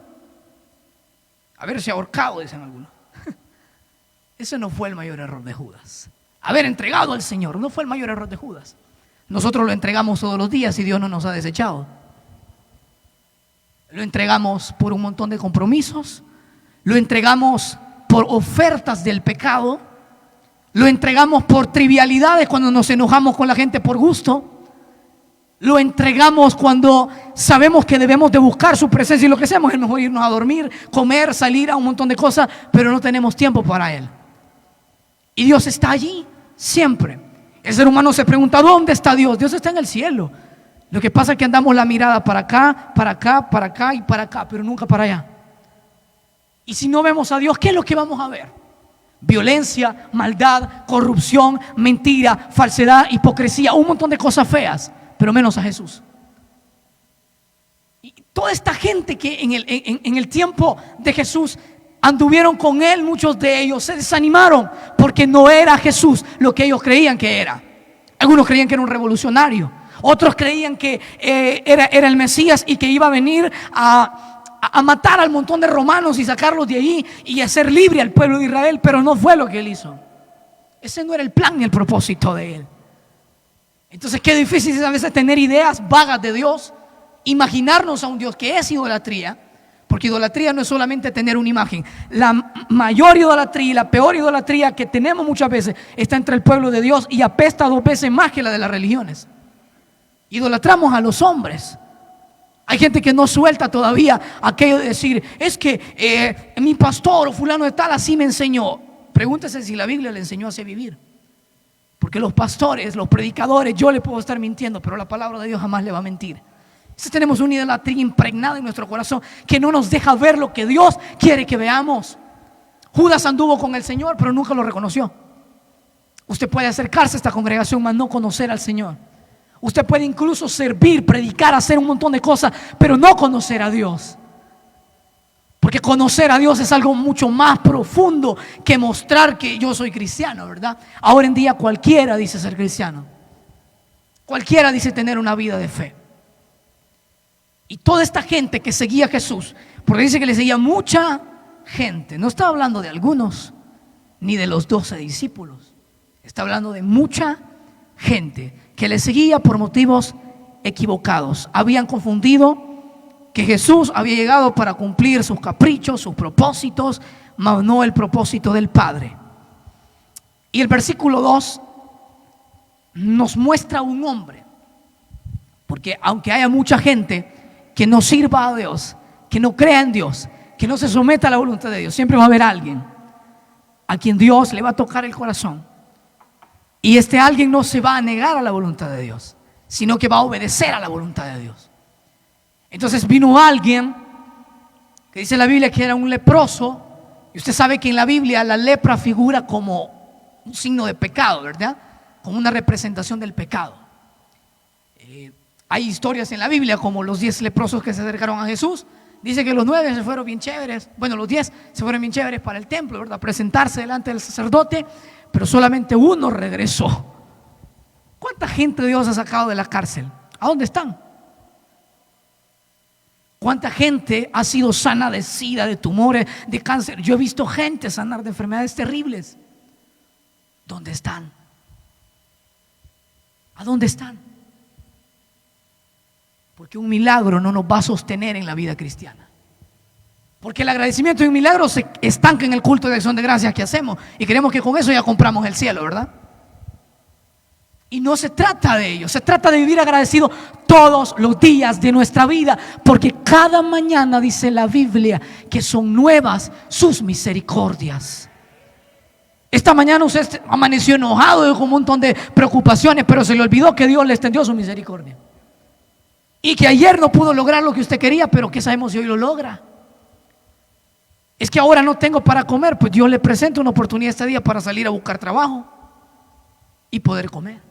Haberse ahorcado, dicen algunos. Ese no fue el mayor error de Judas. Haber entregado al Señor no fue el mayor error de Judas. Nosotros lo entregamos todos los días y Dios no nos ha desechado. Lo entregamos por un montón de compromisos. Lo entregamos por ofertas del pecado. Lo entregamos por trivialidades cuando nos enojamos con la gente por gusto. Lo entregamos cuando sabemos que debemos de buscar su presencia y lo que hacemos es mejor irnos a dormir, comer, salir a un montón de cosas, pero no tenemos tiempo para Él. Y Dios está allí siempre. El ser humano se pregunta: ¿dónde está Dios? Dios está en el cielo. Lo que pasa es que andamos la mirada para acá, para acá, para acá y para acá, pero nunca para allá. Y si no vemos a Dios, ¿qué es lo que vamos a ver? Violencia, maldad, corrupción, mentira, falsedad, hipocresía, un montón de cosas feas, pero menos a Jesús. Y toda esta gente que en el tiempo de Jesús anduvieron con Él, muchos de ellos se desanimaron porque no era Jesús lo que ellos creían que era. Algunos creían que era un revolucionario, Otros creían que era el Mesías y que iba a venir a matar al montón de romanos y sacarlos de allí y hacer libre al pueblo de Israel, pero no fue lo que él hizo. Ese no era el plan ni el propósito de él. Entonces qué difícil es a veces tener ideas vagas de Dios, imaginarnos a un Dios que es idolatría, porque idolatría no es solamente tener una imagen. La mayor idolatría y la peor idolatría que tenemos muchas veces está entre el pueblo de Dios y apesta 2 veces más que la de las religiones. Idolatramos a los hombres. Hay gente que no suelta todavía aquello de decir, es que mi pastor o fulano de tal así me enseñó. Pregúntese si la Biblia le enseñó así a vivir. Porque los pastores, los predicadores, yo le puedo estar mintiendo, pero la palabra de Dios jamás le va a mentir. Entonces tenemos una idolatría impregnada en nuestro corazón que no nos deja ver lo que Dios quiere que veamos. Judas anduvo con el Señor, pero nunca lo reconoció. Usted puede acercarse a esta congregación, mas no conocer al Señor. Usted puede incluso servir, predicar, hacer un montón de cosas, pero no conocer a Dios. Porque conocer a Dios es algo mucho más profundo que mostrar que yo soy cristiano, ¿verdad? Ahora en día cualquiera dice ser cristiano. Cualquiera dice tener una vida de fe. Y toda esta gente que seguía a Jesús, porque dice que le seguía mucha gente, no está hablando de algunos, ni de los 12 discípulos. Está hablando de mucha gente que le seguía por motivos equivocados. Habían confundido que Jesús había llegado para cumplir sus caprichos, sus propósitos, mas no el propósito del Padre. Y el versículo 2 nos muestra un hombre, porque aunque haya mucha gente que no sirva a Dios, que no crea en Dios, que no se someta a la voluntad de Dios, siempre va a haber alguien a quien Dios le va a tocar el corazón. Y este alguien no se va a negar a la voluntad de Dios, sino que va a obedecer a la voluntad de Dios. Entonces vino alguien que dice la Biblia que era un leproso. Y usted sabe que en la Biblia la lepra figura como un signo de pecado, ¿verdad? Como una representación del pecado. Hay historias en la Biblia como los 10 leprosos que se acercaron a Jesús. Dice que los 9 se fueron bien chéveres. Bueno, los 10 se fueron bien chéveres para el templo, ¿verdad? Presentarse delante del sacerdote. Pero solamente uno regresó. ¿Cuánta gente Dios ha sacado de la cárcel? ¿A dónde están? ¿Cuánta gente ha sido sana de SIDA, de tumores, de cáncer? Yo he visto gente sanar de enfermedades terribles. ¿Dónde están? ¿A dónde están? Porque un milagro no nos va a sostener en la vida cristiana. Porque el agradecimiento de un milagro se estanca en el culto de acción de gracias que hacemos. Y creemos que con eso ya compramos el cielo, ¿verdad? Y no se trata de ello, se trata de vivir agradecido todos los días de nuestra vida, porque cada mañana dice la Biblia que son nuevas sus misericordias. Esta mañana usted amaneció enojado y con un montón de preocupaciones, pero se le olvidó que Dios le extendió su misericordia. Y que ayer no pudo lograr lo que usted quería, pero que sabemos si hoy lo logra. Es que ahora no tengo para comer, pues Dios le presenta una oportunidad este día para salir a buscar trabajo y poder comer.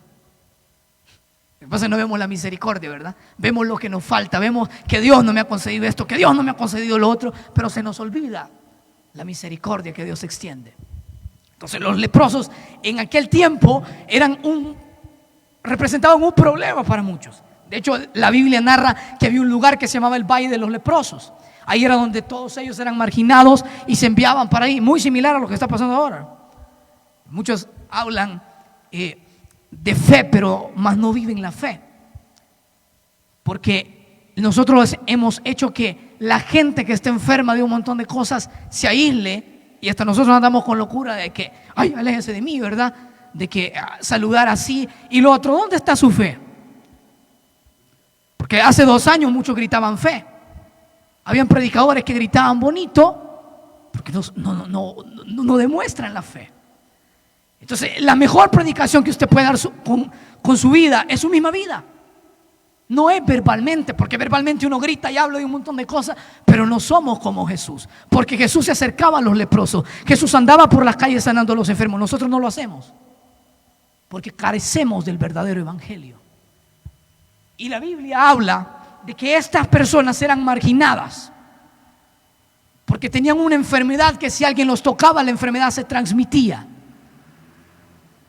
Entonces no vemos la misericordia, ¿verdad? Vemos lo que nos falta, vemos que Dios no me ha concedido esto, que Dios no me ha concedido lo otro, pero se nos olvida la misericordia que Dios extiende. Entonces los leprosos en aquel tiempo representaban un problema para muchos. De hecho, la Biblia narra que había un lugar que se llamaba el Valle de los Leprosos. Ahí era donde todos ellos eran marginados y se enviaban para ahí, muy similar a lo que está pasando ahora. Muchos hablan de fe, pero más no viven la fe. Porque nosotros hemos hecho que la gente que está enferma de un montón de cosas se aísle, y hasta nosotros andamos con locura de que, ay, aléjense de mí, ¿verdad? De que saludar así. Y lo otro, ¿dónde está su fe? Porque hace 2 años muchos gritaban fe. Habían predicadores que gritaban bonito, porque no demuestran la fe. Entonces, la mejor predicación que usted puede dar con su vida es su misma vida. No es verbalmente, porque verbalmente uno grita y habla de un montón de cosas, pero no somos como Jesús. Porque Jesús se acercaba a los leprosos, Jesús andaba por las calles sanando a los enfermos. Nosotros no lo hacemos, porque carecemos del verdadero evangelio. Y la Biblia habla de que estas personas eran marginadas, porque tenían una enfermedad que si alguien los tocaba, la enfermedad se transmitía.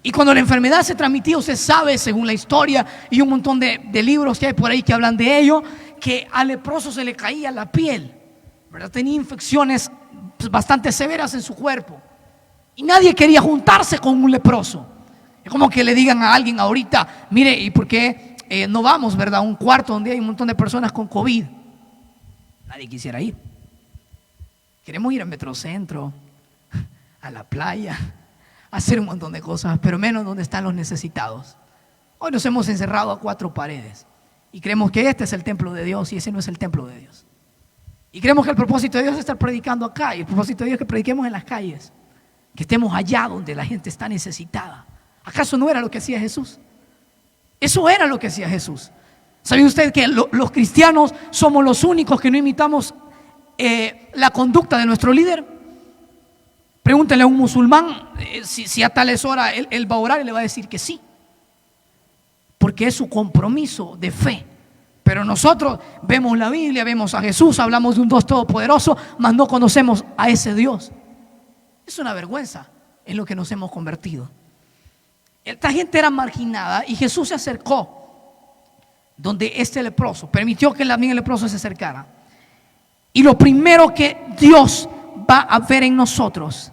Y cuando la enfermedad se transmitía, usted sabe, según la historia y un montón de libros que hay por ahí que hablan de ello, que al leproso se le caía la piel, ¿verdad? Tenía infecciones bastante severas en su cuerpo y nadie quería juntarse con un leproso. Es como que le digan a alguien ahorita: mire, ¿y por qué no vamos, verdad, a un cuarto donde hay un montón de personas con COVID? Nadie quisiera ir. Queremos ir al Metrocentro, a la playa, a hacer un montón de cosas, pero menos donde están los necesitados. Hoy nos hemos encerrado a 4 paredes y creemos que este es el templo de Dios y ese no es el templo de Dios. Y creemos que el propósito de Dios es estar predicando acá, y el propósito de Dios es que prediquemos en las calles, que estemos allá donde la gente está necesitada. ¿Acaso no era lo que hacía Jesús? Eso era lo que hacía Jesús. ¿Sabía usted que los cristianos somos los únicos que no imitamos la conducta de nuestro líder? Pregúntele a un musulmán si a tales horas él va a orar, y le va a decir que sí, porque es su compromiso de fe. Pero nosotros vemos la Biblia, vemos a Jesús, hablamos de un Dios todopoderoso, mas no conocemos a ese Dios. Es una vergüenza en lo que nos hemos convertido. Esta gente era marginada y Jesús se acercó donde este leproso, permitió que también el leproso se acercara. Y lo primero que Dios va a ver en nosotros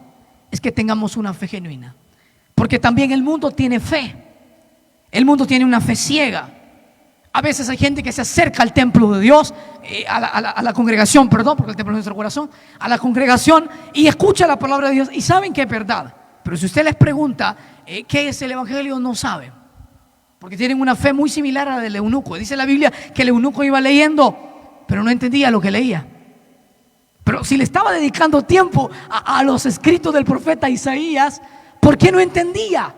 es que tengamos una fe genuina. Porque también el mundo tiene fe. El mundo tiene una fe ciega. A veces hay gente que se acerca al templo de Dios, a la congregación, perdón, porque el templo es nuestro corazón, a la congregación, y escucha la palabra de Dios y saben que es verdad. Pero si usted les pregunta qué es el evangelio, no saben, porque tienen una fe muy similar a la del eunuco. Dice la Biblia que el eunuco iba leyendo, pero no entendía lo que leía. Pero si le estaba dedicando tiempo a los escritos del profeta Isaías, ¿por qué no entendía?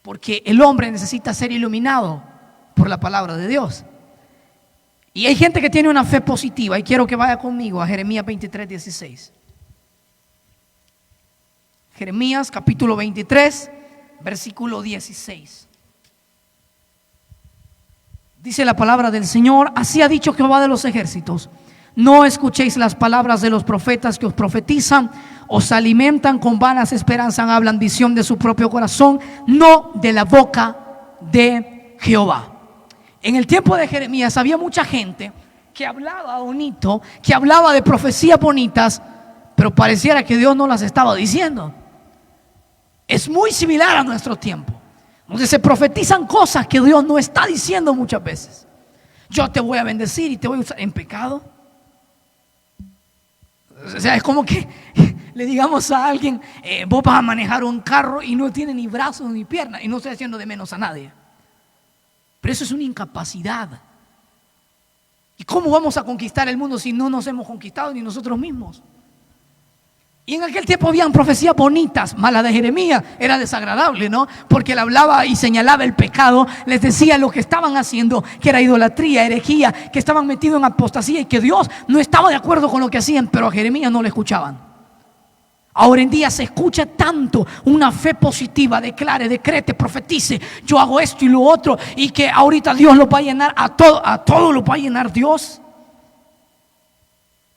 Porque el hombre necesita ser iluminado por la palabra de Dios. Y hay gente que tiene una fe positiva, y quiero que vaya conmigo a Jeremías 23:16. Jeremías capítulo 23, versículo 16. Dice la palabra del Señor: así ha dicho Jehová de los ejércitos: no escuchéis las palabras de los profetas que os profetizan, os alimentan con vanas esperanzas, hablan visión de su propio corazón, no de la boca de Jehová. En el tiempo de Jeremías había mucha gente que hablaba bonito, que hablaba de profecías bonitas, pero pareciera que Dios no las estaba diciendo. Es muy similar a nuestro tiempo, donde se profetizan cosas que Dios no está diciendo muchas veces. Yo te voy a bendecir y te voy a usar en pecado. O sea, es como que le digamos a alguien: vos vas a manejar un carro y no tiene ni brazos ni piernas. Y no estoy haciendo de menos a nadie, pero eso es una incapacidad. ¿Y cómo vamos a conquistar el mundo si no nos hemos conquistado ni nosotros mismos? Y en aquel tiempo habían profecías bonitas, más la de Jeremías era desagradable, ¿no? Porque él hablaba y señalaba el pecado, les decía lo que estaban haciendo, que era idolatría, herejía, que estaban metidos en apostasía y que Dios no estaba de acuerdo con lo que hacían, pero a Jeremías no le escuchaban. Ahora en día se escucha tanto una fe positiva: declare, decrete, profetice, yo hago esto y lo otro, y que ahorita Dios lo va a llenar, a todo lo va a llenar Dios.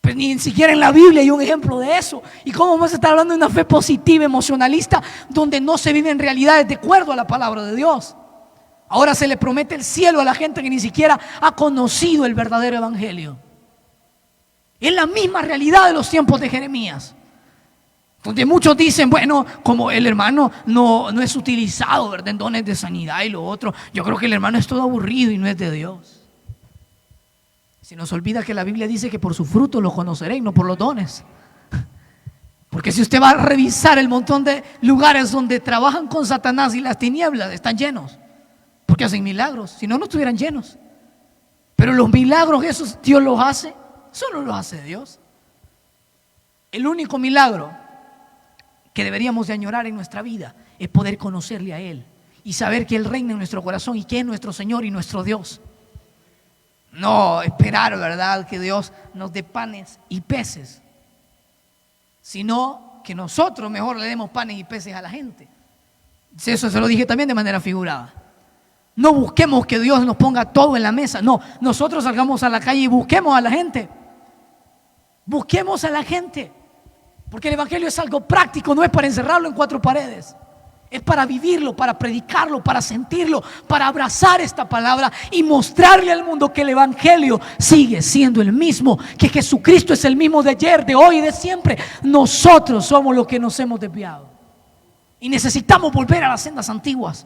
Pero ni siquiera en la Biblia hay un ejemplo de eso. ¿Y cómo vamos a estar hablando de una fe positiva, emocionalista, donde no se viven realidades de acuerdo a la palabra de Dios? Ahora se le promete el cielo a la gente que ni siquiera ha conocido el verdadero evangelio. Es la misma realidad de los tiempos de Jeremías, donde muchos dicen: bueno, como el hermano no es utilizado, ¿verdad?, en dones de sanidad y lo otro, yo creo que el hermano es todo aburrido y no es de Dios. Se nos olvida que la Biblia dice que por su fruto los conoceréis, no por los dones. Porque si usted va a revisar el montón de lugares donde trabajan con Satanás y las tinieblas, están llenos, porque hacen milagros. Si no, no estuvieran llenos. Pero los milagros esos Dios los hace, solo los hace Dios. El único milagro que deberíamos de añorar en nuestra vida es poder conocerle a Él y saber que Él reina en nuestro corazón y que es nuestro Señor y nuestro Dios. No esperar, ¿verdad?, que Dios nos dé panes y peces, sino que nosotros mejor le demos panes y peces a la gente. Eso se lo dije también de manera figurada. No busquemos que Dios nos ponga todo en la mesa. No, nosotros salgamos a la calle y busquemos a la gente. Busquemos a la gente, porque el evangelio es algo práctico, no es para encerrarlo en 4 paredes. Es para vivirlo, para predicarlo, para sentirlo, para abrazar esta palabra y mostrarle al mundo que el evangelio sigue siendo el mismo, que Jesucristo es el mismo de ayer, de hoy y de siempre. Nosotros somos los que nos hemos desviado y necesitamos volver a las sendas antiguas,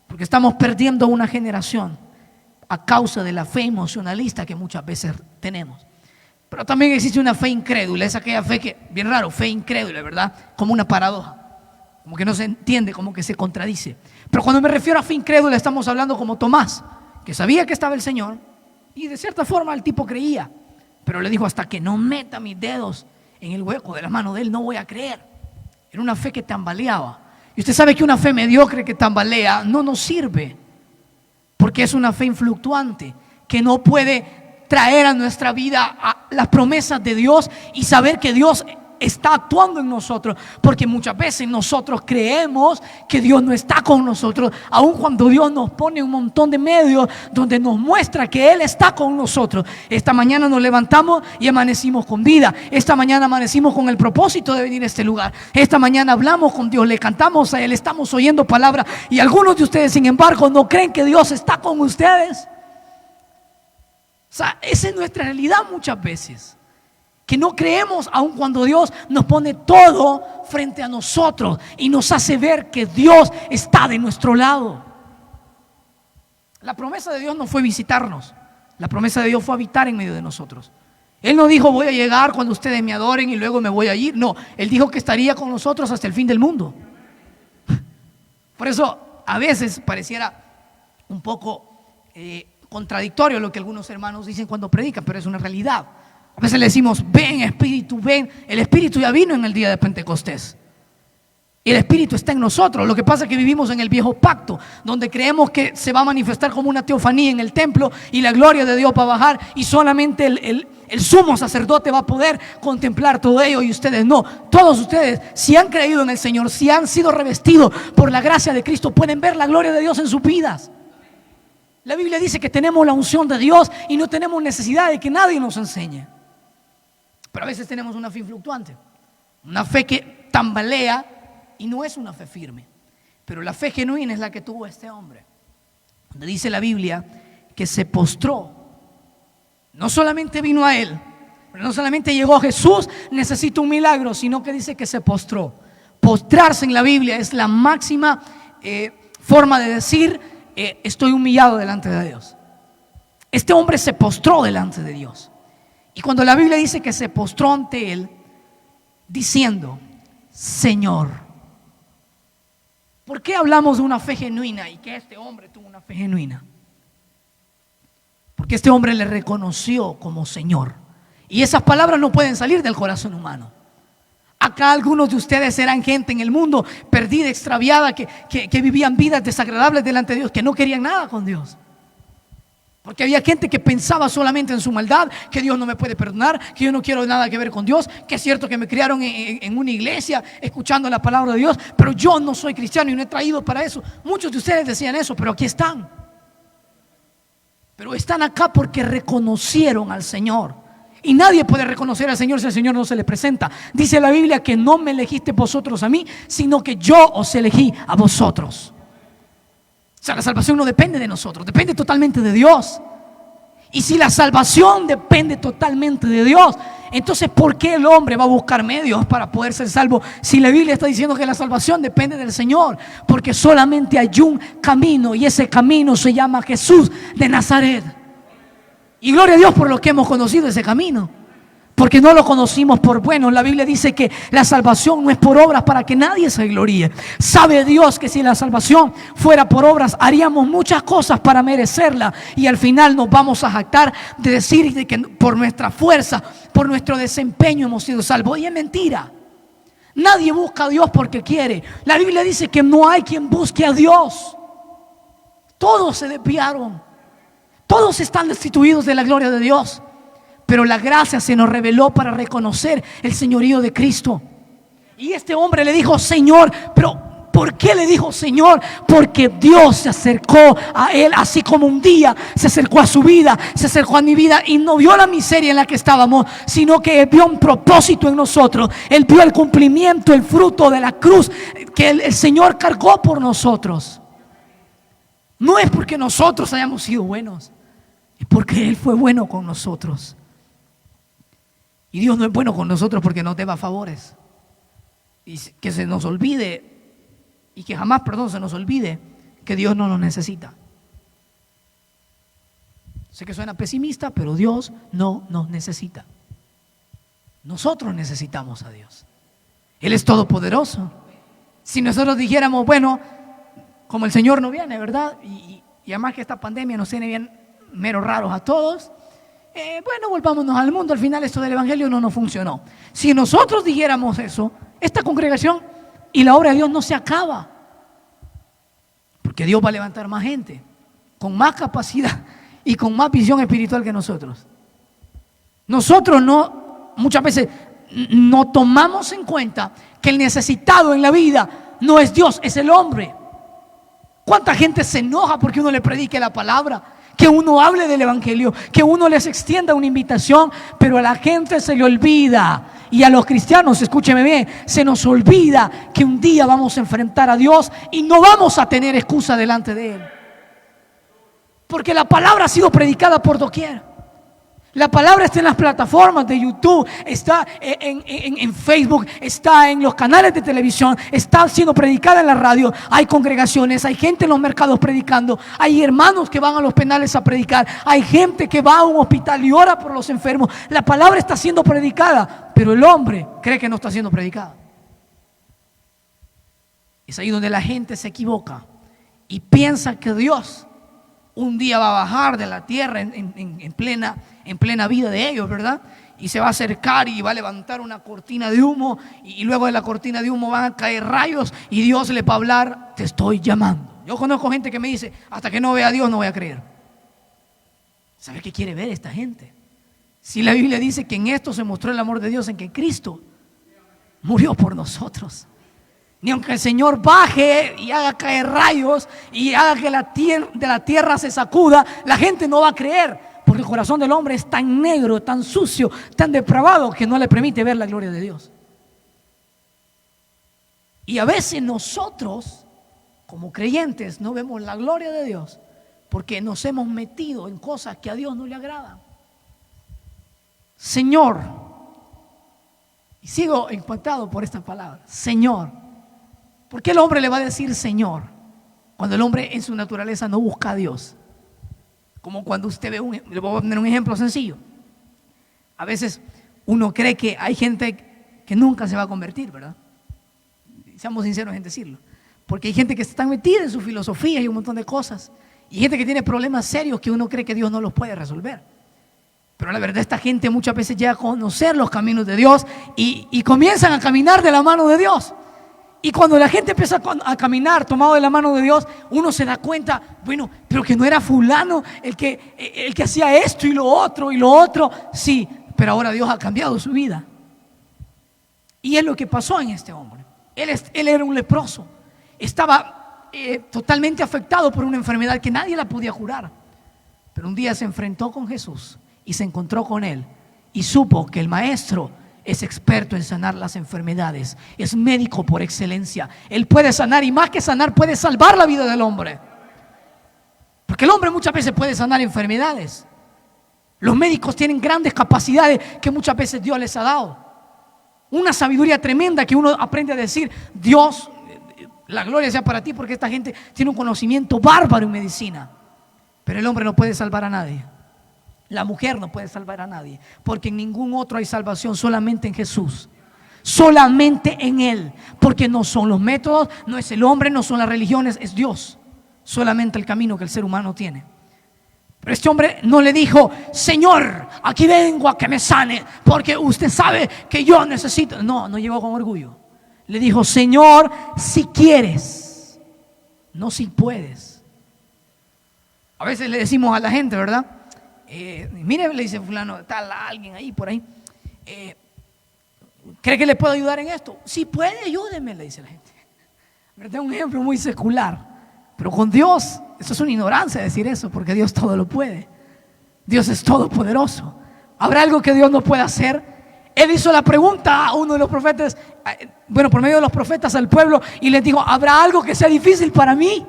porque estamos perdiendo una generación a causa de la fe emocionalista que muchas veces tenemos. Pero también existe una fe incrédula, es aquella fe que, bien raro, fe incrédula, ¿verdad? Como una paradoja, como que no se entiende, como que se contradice. Pero cuando me refiero a fe incrédula, estamos hablando como Tomás, que sabía que estaba el Señor y de cierta forma el tipo creía, pero le dijo: hasta que no meta mis dedos en el hueco de la mano de Él, no voy a creer. Era una fe que tambaleaba. Y usted sabe que una fe mediocre que tambalea no nos sirve, porque es una fe influctuante que no puede traer a nuestra vida a las promesas de Dios y saber que Dios está actuando en nosotros, porque muchas veces nosotros creemos que Dios no está con nosotros, aun cuando Dios nos pone un montón de medios donde nos muestra que Él está con nosotros. Esta mañana nos levantamos y amanecimos con vida. Esta mañana amanecimos con el propósito de venir a este lugar. Esta mañana hablamos con Dios, le cantamos a Él, estamos oyendo palabra, y algunos de ustedes, sin embargo, no creen que Dios está con ustedes. O sea, esa es nuestra realidad muchas veces, que no creemos aun cuando Dios nos pone todo frente a nosotros y nos hace ver que Dios está de nuestro lado. La promesa de Dios no fue visitarnos, la promesa de Dios fue habitar en medio de nosotros. Él no dijo: voy a llegar cuando ustedes me adoren y luego me voy a ir. No, Él dijo que estaría con nosotros hasta el fin del mundo. Por eso a veces pareciera un poco contradictorio lo que algunos hermanos dicen cuando predican, pero es una realidad. A veces le decimos: ven Espíritu, ven. El Espíritu ya vino en el día de Pentecostés. Y el Espíritu está en nosotros. Lo que pasa es que vivimos en el viejo pacto, donde creemos que se va a manifestar como una teofanía en el templo y la gloria de Dios va a bajar y solamente el sumo sacerdote va a poder contemplar todo ello, y ustedes no. Todos ustedes, si han creído en el Señor, si han sido revestidos por la gracia de Cristo, pueden ver la gloria de Dios en sus vidas. La Biblia dice que tenemos la unción de Dios y no tenemos necesidad de que nadie nos enseñe. Pero a veces tenemos una fe fluctuante, una fe que tambalea y no es una fe firme. Pero la fe genuina es la que tuvo este hombre, donde dice la Biblia que se postró. No solamente vino a él, no solamente llegó a Jesús, necesita un milagro, sino que dice que se postró. Postrarse en la Biblia es la máxima forma de decir: estoy humillado delante de Dios. Este hombre se postró delante de Dios. Y cuando la Biblia dice que se postró ante Él, diciendo: Señor. ¿Por qué hablamos de una fe genuina y que este hombre tuvo una fe genuina? Porque este hombre le reconoció como Señor. Y esas palabras no pueden salir del corazón humano. Acá algunos de ustedes eran gente en el mundo perdida, extraviada, que vivían vidas desagradables delante de Dios, que no querían nada con Dios. Porque había gente que pensaba solamente en su maldad, que Dios no me puede perdonar, que yo no quiero nada que ver con Dios, que es cierto que me criaron en una iglesia escuchando la palabra de Dios, pero yo no soy cristiano y no he traído para eso. Muchos de ustedes decían eso, pero aquí están. Pero están acá porque reconocieron al Señor. Y nadie puede reconocer al Señor si el Señor no se le presenta. Dice la Biblia que no me elegiste vosotros a mí, sino que yo os elegí a vosotros. O sea, la salvación no depende de nosotros, depende totalmente de Dios. Y si la salvación depende totalmente de Dios, entonces ¿por qué el hombre va a buscar medios para poder ser salvo? Si la Biblia está diciendo que la salvación depende del Señor, porque solamente hay un camino, y ese camino se llama Jesús de Nazaret. Y gloria a Dios por lo que hemos conocido ese camino, porque no lo conocimos por bueno. La Biblia dice que la salvación no es por obras para que nadie se gloríe. Sabe Dios que si la salvación fuera por obras, haríamos muchas cosas para merecerla, y al final nos vamos a jactar de decir que por nuestra fuerza, por nuestro desempeño hemos sido salvos. Y es mentira. Nadie busca a Dios porque quiere. La Biblia dice que no hay quien busque a Dios. Todos se desviaron, todos están destituidos de la gloria de Dios. Pero la gracia se nos reveló para reconocer el señorío de Cristo. Y este hombre le dijo: Señor, pero ¿Por qué le dijo Señor? Porque Dios se acercó a él, así como un día se acercó a su vida, se acercó a mi vida y no vio la miseria en la que estábamos, sino que vio un propósito en nosotros. Él vio el cumplimiento, el fruto de la cruz que el Señor cargó por nosotros. No es porque nosotros hayamos sido buenos, es porque Él fue bueno con nosotros. Y Dios no es bueno con nosotros porque nos deba favores. Y que se nos olvide, y que jamás, se nos olvide que Dios no nos necesita. Sé que suena pesimista, pero Dios no nos necesita. Nosotros necesitamos a Dios. Él es todopoderoso. Si nosotros dijéramos, bueno, como el Señor no viene, ¿verdad? Y además que esta pandemia nos tiene bien meros raros a todos, bueno, volvámonos al mundo. Al final esto del evangelio no nos funcionó. Si nosotros dijéramos eso, esta congregación y la obra de Dios no se acaba, porque Dios va a levantar más gente con más capacidad y con más visión espiritual que nosotros. Nosotros muchas veces no tomamos en cuenta que el necesitado en la vida no es Dios, es el hombre. ¿Cuánta gente se enoja porque uno le predique la palabra, que uno hable del evangelio, que uno les extienda una invitación? Pero a la gente se le olvida, y a los cristianos, escúcheme bien, se nos olvida que un día vamos a enfrentar a Dios y no vamos a tener excusa delante de Él, porque la palabra ha sido predicada por doquier. La palabra está en las plataformas de YouTube, está en Facebook, está en los canales de televisión, está siendo predicada en la radio. Hay congregaciones, hay gente en los mercados predicando, hay hermanos que van a los penales a predicar, hay gente que va a un hospital y ora por los enfermos. La palabra está siendo predicada, pero el hombre cree que no está siendo predicada. Es ahí donde la gente se equivoca y piensa que Dios un día va a bajar de la tierra en plena vida de ellos, ¿verdad? Y se va a acercar y va a levantar una cortina de humo, y luego de la cortina de humo van a caer rayos y Dios le va a hablar: te estoy llamando. Yo conozco gente que me dice: hasta que no vea a Dios no voy a creer. ¿Sabe qué quiere ver esta gente? Si la Biblia dice que en esto se mostró el amor de Dios, en que Cristo murió por nosotros. Ni aunque el Señor baje y haga caer rayos y haga que de la tierra se sacuda, la gente no va a creer, porque el corazón del hombre es tan negro, tan sucio, tan depravado, que no le permite ver la gloria de Dios. Y a veces nosotros, como creyentes, no vemos la gloria de Dios porque nos hemos metido en cosas que a Dios no le agradan. Señor, y sigo impactado por esta palabra, Señor. ¿Por qué el hombre le va a decir Señor cuando el hombre en su naturaleza no busca a Dios? Como cuando usted ve le voy a poner un ejemplo sencillo. A veces uno cree que hay gente que nunca se va a convertir, ¿verdad? Seamos sinceros en decirlo. Porque hay gente que está metida en su filosofía y un montón de cosas. Y gente que tiene problemas serios que uno cree que Dios no los puede resolver. Pero la verdad, esta gente muchas veces llega a conocer los caminos de Dios y comienzan a caminar de la mano de Dios. Y cuando la gente empieza a caminar tomado de la mano de Dios, uno se da cuenta, bueno, pero que no era fulano el que hacía esto y lo otro. Sí, pero ahora Dios ha cambiado su vida. Y es lo que pasó en este hombre. Él era un leproso. Estaba totalmente afectado por una enfermedad que nadie la podía curar. Pero un día se enfrentó con Jesús y se encontró con Él y supo que el Maestro es experto en sanar las enfermedades, es médico por excelencia. Él puede sanar, y más que sanar, puede salvar la vida del hombre. Porque el hombre muchas veces puede sanar enfermedades. Los médicos tienen grandes capacidades que muchas veces Dios les ha dado. Una sabiduría tremenda que uno aprende a decir: Dios, la gloria sea para ti, porque esta gente tiene un conocimiento bárbaro en medicina. Pero el hombre no puede salvar a nadie. La mujer no puede salvar a nadie, porque en ningún otro hay salvación, solamente en Jesús, solamente en Él. Porque no son los métodos, no es el hombre, no son las religiones, es Dios. Solamente el camino que el ser humano tiene. Pero este hombre no le dijo: Señor, aquí vengo a que me sane, porque usted sabe que yo necesito. No llegó con orgullo. Le dijo: Señor, si quieres, no si puedes. A veces le decimos a la gente, ¿verdad? Mire, le dice fulano, está alguien ahí por ahí, ¿cree que le puedo ayudar en esto? Si puede, ayúdeme, le dice la gente. Es un ejemplo muy secular, pero con Dios, eso es una ignorancia decir eso, porque Dios todo lo puede. Dios es todopoderoso. ¿Habrá algo que Dios no pueda hacer? Él hizo la pregunta a uno de los profetas, bueno, por medio de los profetas al pueblo, y les dijo: ¿habrá algo que sea difícil para mí?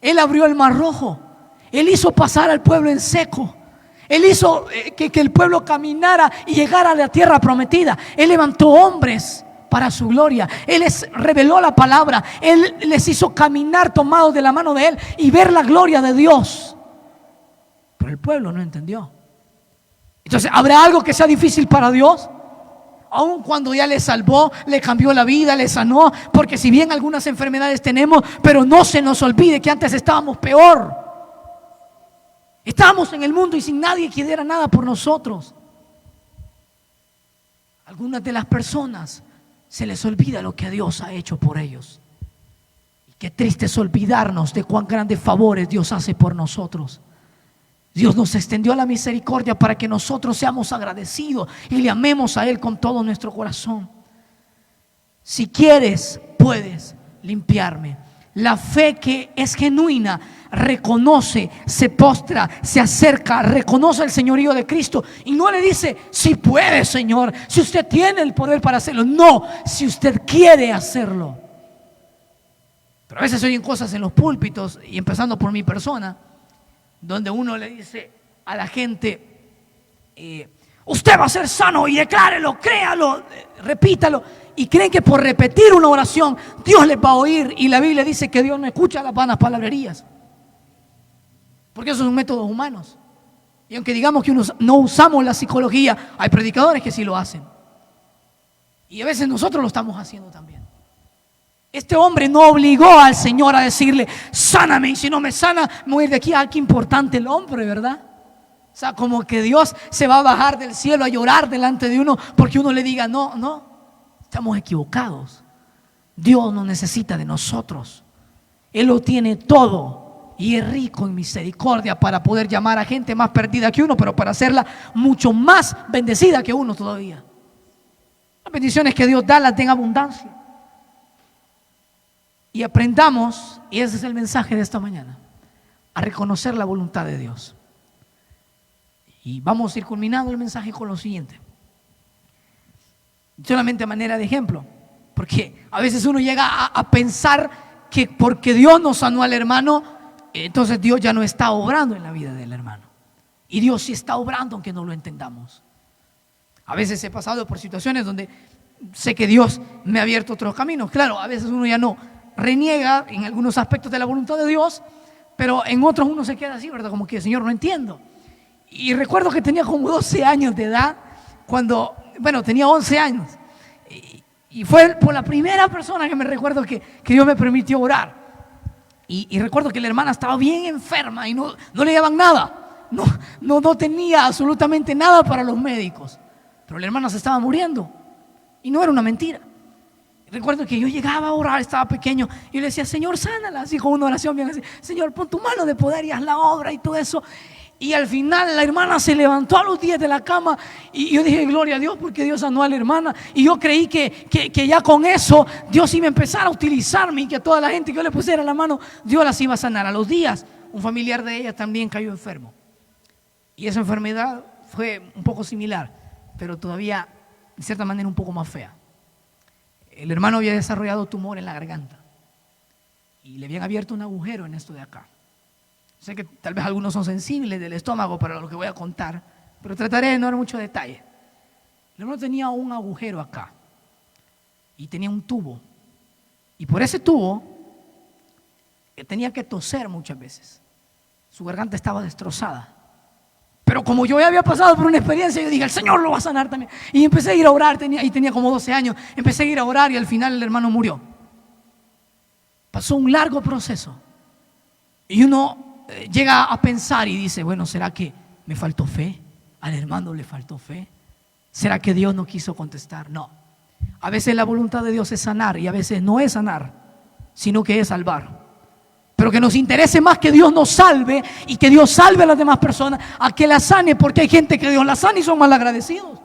Él abrió el mar rojo. Él hizo pasar al pueblo en seco. Él hizo que el pueblo caminara y llegara a la tierra prometida. Él levantó hombres para su gloria. Él les reveló la palabra. Él les hizo caminar tomados de la mano de Él y ver la gloria de Dios. Pero el pueblo no entendió. Entonces, ¿habrá algo que sea difícil para Dios? Aun cuando ya le salvó, le cambió la vida, le sanó. Porque si bien algunas enfermedades tenemos, pero no se nos olvide que antes estábamos peor. Estábamos en el mundo y sin nadie que diera nada por nosotros. Algunas de las personas se les olvida lo que Dios ha hecho por ellos. Y qué triste es olvidarnos de cuán grandes favores Dios hace por nosotros. Dios nos extendió la misericordia para que nosotros seamos agradecidos y le amemos a Él con todo nuestro corazón. Si quieres, puedes limpiarme. La fe que es genuina reconoce, se postra, se acerca, reconoce el señorío de Cristo y no le dice: si puede, Señor, si usted tiene el poder para hacerlo. No, si usted quiere hacerlo. Pero a veces oyen cosas en los púlpitos, y empezando por mi persona, donde uno le dice a la gente: usted va a ser sano, y declárelo, créalo, repítalo. Y creen que por repetir una oración Dios les va a oír. Y la Biblia dice que Dios no escucha las vanas palabrerías, porque esos son métodos humanos. Y aunque digamos que no usamos la psicología, hay predicadores que sí lo hacen. Y a veces nosotros lo estamos haciendo también. Este hombre no obligó al Señor a decirle: sáname, y si no me sana, me voy a ir de aquí. Qué importante el hombre, ¿verdad? O sea, como que Dios se va a bajar del cielo a llorar delante de uno porque uno le diga no, no. Estamos equivocados. Dios no necesita de nosotros. Él lo tiene todo y es rico en misericordia para poder llamar a gente más perdida que uno, pero para hacerla mucho más bendecida que uno todavía. Las bendiciones que Dios da las da en abundancia. Y aprendamos, y ese es el mensaje de esta mañana, a reconocer la voluntad de Dios. Y vamos a ir culminando el mensaje con lo siguiente, solamente a manera de ejemplo, porque a veces uno llega a pensar que porque Dios nos sanó al hermano, entonces Dios ya no está obrando en la vida del hermano. Y Dios sí está obrando, aunque no lo entendamos. A veces he pasado por situaciones donde sé que Dios me ha abierto otros caminos. Claro, a veces uno ya no reniega en algunos aspectos de la voluntad de Dios, pero en otros uno se queda así, ¿verdad? Como que: Señor, no entiendo. Y recuerdo que tenía como 12 años de edad cuando, bueno, tenía 11 años. Y fue por la primera persona que me recuerdo que Dios me permitió orar. Y recuerdo que la hermana estaba bien enferma y no le daban nada. No tenía absolutamente nada para los médicos. Pero la hermana se estaba muriendo. Y no era una mentira. Recuerdo que yo llegaba a orar, estaba pequeño, y le decía: Señor, sánala, así con una oración bien así: Señor, pon tu mano de poder y haz la obra y todo eso. Y al final la hermana se levantó a los 10 de la cama y yo dije: gloria a Dios, porque Dios sanó a la hermana. Y yo creí que ya con eso Dios iba a empezar a utilizarme y que a toda la gente que yo le pusiera la mano, Dios las iba a sanar. A los días, un familiar de ella también cayó enfermo. Y esa enfermedad fue un poco similar, pero todavía, de cierta manera, un poco más fea. El hermano había desarrollado tumor en la garganta y le habían abierto un agujero en esto de acá. Sé que tal vez algunos son sensibles del estómago para lo que voy a contar, pero trataré de no dar mucho detalle. El hermano tenía un agujero acá y tenía un tubo, y por ese tubo tenía que toser muchas veces. Su garganta estaba destrozada. Pero como yo ya había pasado por una experiencia, yo dije: el Señor lo va a sanar también. Y empecé a ir a orar, tenía como 12 años, empecé a ir a orar y al final el hermano murió. Pasó un largo proceso. Y uno llega a pensar y dice: bueno, ¿será que me faltó fe? ¿Al hermano le faltó fe? ¿Será que Dios no quiso contestar? No. A veces la voluntad de Dios es sanar y a veces no es sanar, sino que es salvar. Pero que nos interese más que Dios nos salve y que Dios salve a las demás personas a que la sane, porque hay gente que Dios la sana y son malagradecidos.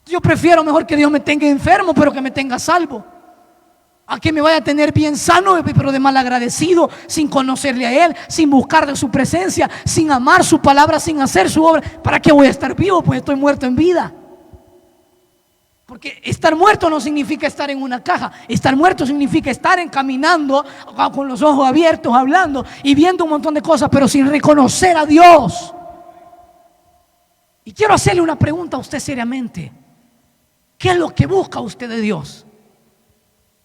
Yo prefiero mejor que Dios me tenga enfermo, pero que me tenga salvo. A que me vaya a tener bien sano, pero de mal agradecido, sin conocerle a Él, sin buscar de su presencia, sin amar su palabra, sin hacer su obra. ¿Para qué voy a estar vivo? Pues estoy muerto en vida. Porque estar muerto no significa estar en una caja. Estar muerto significa estar caminando con los ojos abiertos, hablando y viendo un montón de cosas, pero sin reconocer a Dios. Y quiero hacerle una pregunta a usted seriamente. ¿Qué es lo que busca usted de Dios?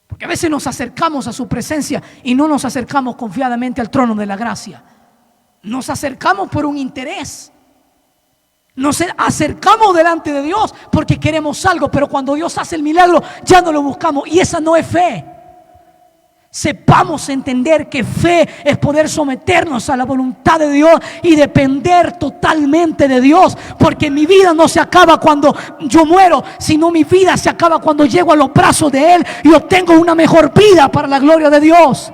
Porque a veces nos acercamos a su presencia y no nos acercamos confiadamente al trono de la gracia. Nos acercamos por un interés. Nos acercamos delante de Dios porque queremos algo, pero cuando Dios hace el milagro ya no lo buscamos, y esa no es fe. Sepamos entender que fe es poder someternos a la voluntad de Dios y depender totalmente de Dios, porque mi vida no se acaba cuando yo muero, sino mi vida se acaba cuando llego a los brazos de Él y obtengo una mejor vida para la gloria de Dios.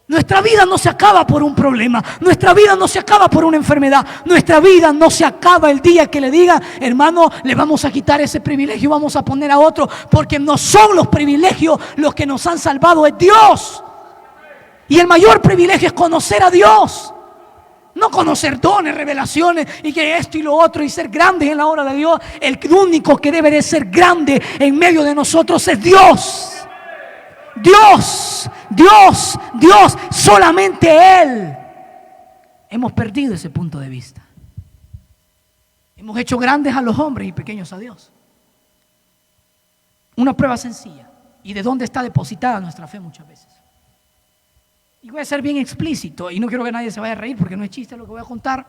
Nuestra vida no se acaba por un problema. Nuestra vida no se acaba por una enfermedad. Nuestra vida no se acaba el día que le digan: hermano, le vamos a quitar ese privilegio y vamos a poner a otro. Porque no son los privilegios los que nos han salvado, es Dios. Y el mayor privilegio es conocer a Dios. No conocer dones, revelaciones y que esto y lo otro y ser grandes en la obra de Dios. El único que debe de ser grande en medio de nosotros es Dios. Dios, Dios, Dios, solamente Él. Hemos perdido ese punto de vista. Hemos hecho grandes a los hombres y pequeños a Dios. Una prueba sencilla. ¿Y de dónde está depositada nuestra fe muchas veces? Y voy a ser bien explícito y no quiero que nadie se vaya a reír porque no es chiste lo que voy a contar.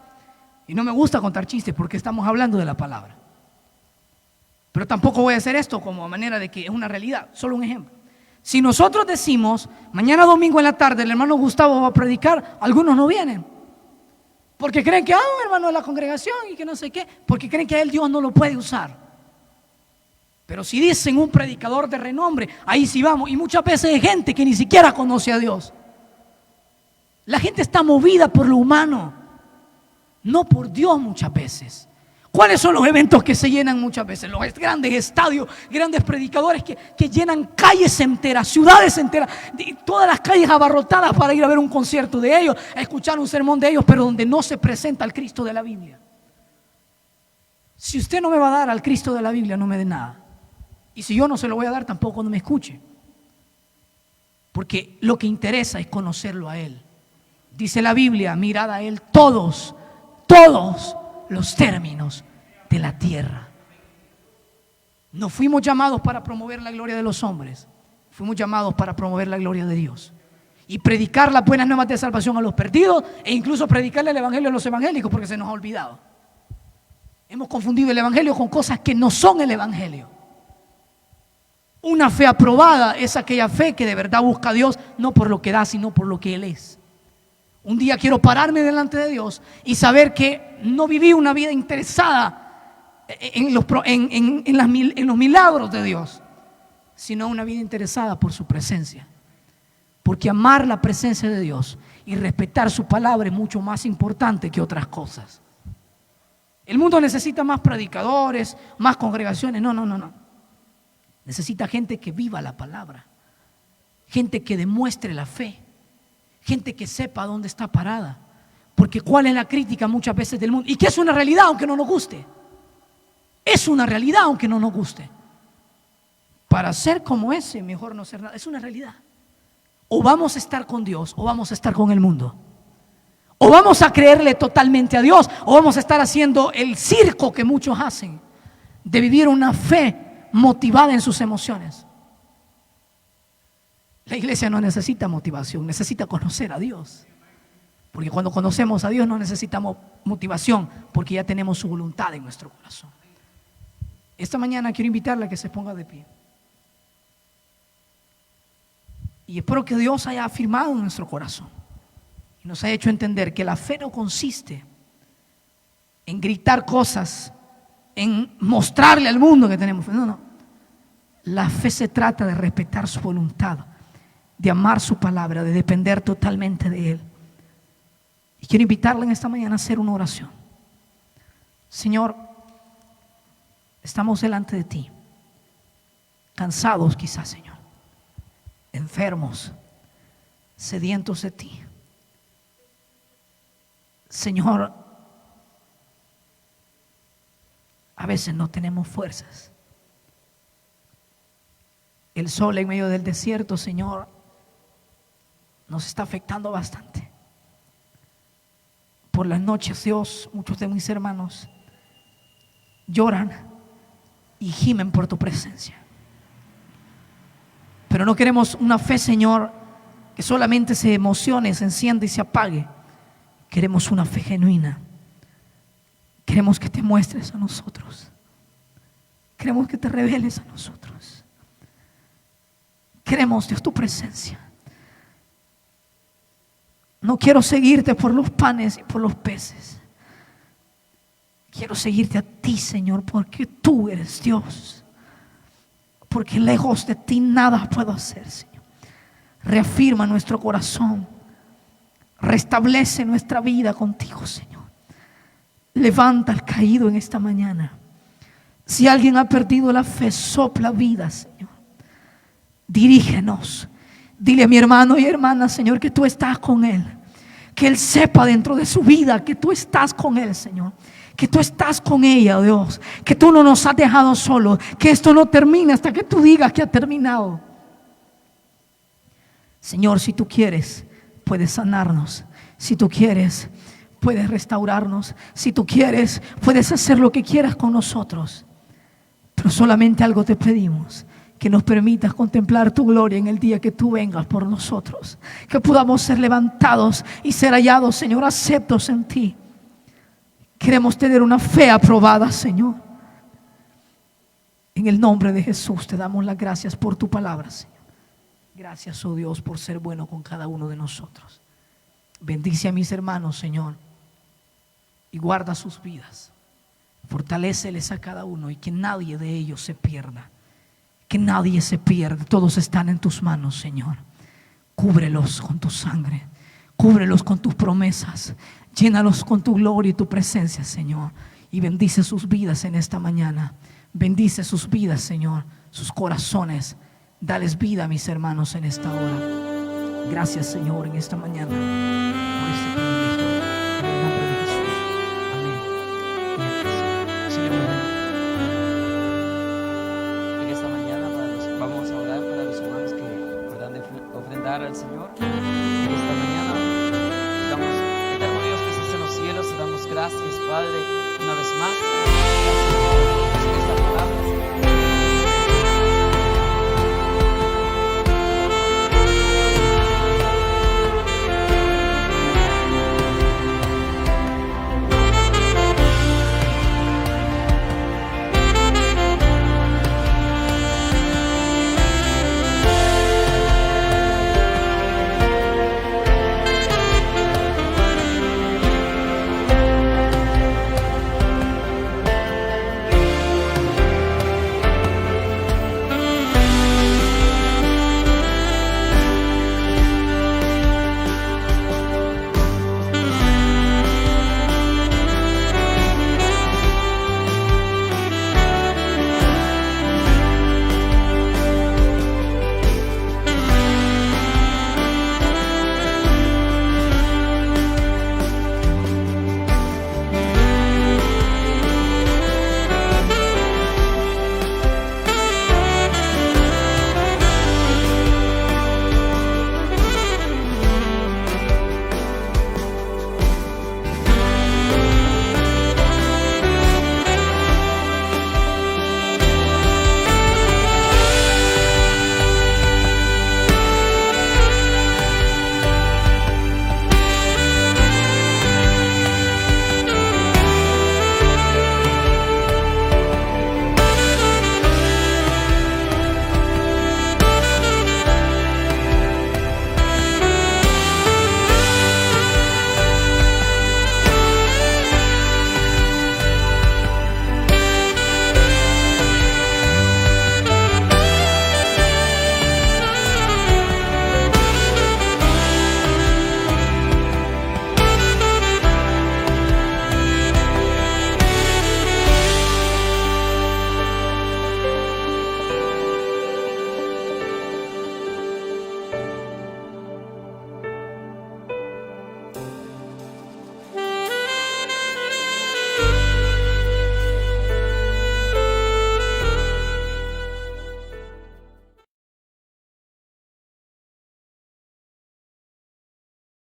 Y no me gusta contar chistes porque estamos hablando de la palabra. Pero tampoco voy a hacer esto como manera de que es una realidad, solo un ejemplo. Si nosotros decimos: mañana domingo en la tarde el hermano Gustavo va a predicar, algunos no vienen. Porque creen que, un hermano de la congregación y que no sé qué. Porque creen que a él Dios no lo puede usar. Pero si dicen un predicador de renombre, ahí sí vamos. Y muchas veces hay gente que ni siquiera conoce a Dios. La gente está movida por lo humano, no por Dios muchas veces. ¿Cuáles son los eventos que se llenan muchas veces? Los grandes estadios, grandes predicadores que llenan calles enteras, ciudades enteras, todas las calles abarrotadas para ir a ver un concierto de ellos, a escuchar un sermón de ellos, pero donde no se presenta al Cristo de la Biblia. Si usted no me va a dar al Cristo de la Biblia, no me dé nada. Y si yo no se lo voy a dar, tampoco no me escuche. Porque lo que interesa es conocerlo a Él. Dice la Biblia: mirad a Él todos los términos de la tierra. No fuimos llamados para promover la gloria de los hombres, fuimos llamados para promover la gloria de Dios y predicar las buenas nuevas de salvación a los perdidos, e incluso predicarle el evangelio a los evangélicos, porque se nos ha olvidado. Hemos confundido el evangelio con cosas que no son el evangelio. Una fe aprobada es aquella fe que de verdad busca a Dios, no por lo que da, sino por lo que Él es. Un día quiero pararme delante de Dios y saber que no viví una vida interesada en los milagros de Dios, sino una vida interesada por su presencia. Porque amar la presencia de Dios y respetar su palabra es mucho más importante que otras cosas. El mundo necesita más predicadores, más congregaciones. No. Necesita gente que viva la palabra, gente que demuestre la fe, gente que sepa dónde está parada. Porque ¿cuál es la crítica muchas veces del mundo? Y que es una realidad aunque no nos guste. Es una realidad aunque no nos guste. Para ser como ese, mejor no ser nada. Es una realidad. O vamos a estar con Dios o vamos a estar con el mundo. O vamos a creerle totalmente a Dios o vamos a estar haciendo el circo que muchos hacen, de vivir una fe motivada en sus emociones. La iglesia no necesita motivación, necesita conocer a Dios. Porque cuando conocemos a Dios no necesitamos motivación, porque ya tenemos su voluntad en nuestro corazón. Esta mañana quiero invitarla a que se ponga de pie. Y espero que Dios haya afirmado en nuestro corazón y nos haya hecho entender que la fe no consiste en gritar cosas, en mostrarle al mundo que tenemos fe. No. La fe se trata de respetar su voluntad, de amar su palabra, de depender totalmente de Él. Y quiero invitarle en esta mañana a hacer una oración. Señor, estamos delante de ti, cansados quizás, Señor. enfermos, sedientos de ti. Señor, a veces no tenemos fuerzas. El sol en medio del desierto, Señor, nos está afectando bastante. Por las noches, Dios, muchos de mis hermanos lloran y gimen por tu presencia. Pero no queremos una fe, Señor, que solamente se emocione, se encienda y se apague. Queremos una fe genuina. Queremos que te muestres a nosotros. Queremos que te reveles a nosotros. Queremos, Dios, tu presencia. No quiero seguirte por los panes y por los peces. Quiero seguirte a ti, Señor, porque tú eres Dios. Porque lejos de ti nada puedo hacer, Señor. Reafirma nuestro corazón. Restablece nuestra vida contigo, Señor. Levanta al caído en esta mañana. Si alguien ha perdido la fe, sopla vida, Señor. Dirígenos. Dile a mi hermano y hermana, Señor, que tú estás con él. Que él sepa dentro de su vida que tú estás con él, Señor. Que tú estás con ella, Dios. Que tú no nos has dejado solos. Que esto no termine hasta que tú digas que ha terminado. Señor, si tú quieres, puedes sanarnos. Si tú quieres, puedes restaurarnos. Si tú quieres, puedes hacer lo que quieras con nosotros. Pero solamente algo te pedimos: que nos permitas contemplar tu gloria en el día que tú vengas por nosotros. Que podamos ser levantados y ser hallados, Señor, aceptos en ti. Queremos tener una fe aprobada, Señor. En el nombre de Jesús te damos las gracias por tu palabra, Señor. Gracias, oh Dios, por ser bueno con cada uno de nosotros. Bendice a mis hermanos, Señor, y guarda sus vidas. Fortaléceles a cada uno y que nadie de ellos se pierda. Que nadie se pierda. Todos están en tus manos, Señor. Cúbrelos con tu sangre. Cúbrelos con tus promesas. Llénalos con tu gloria y tu presencia, Señor. Y bendice sus vidas en esta mañana. Bendice sus vidas, Señor. Sus corazones. Dales vida a mis hermanos en esta hora. Gracias, Señor, en esta mañana por este privilegio.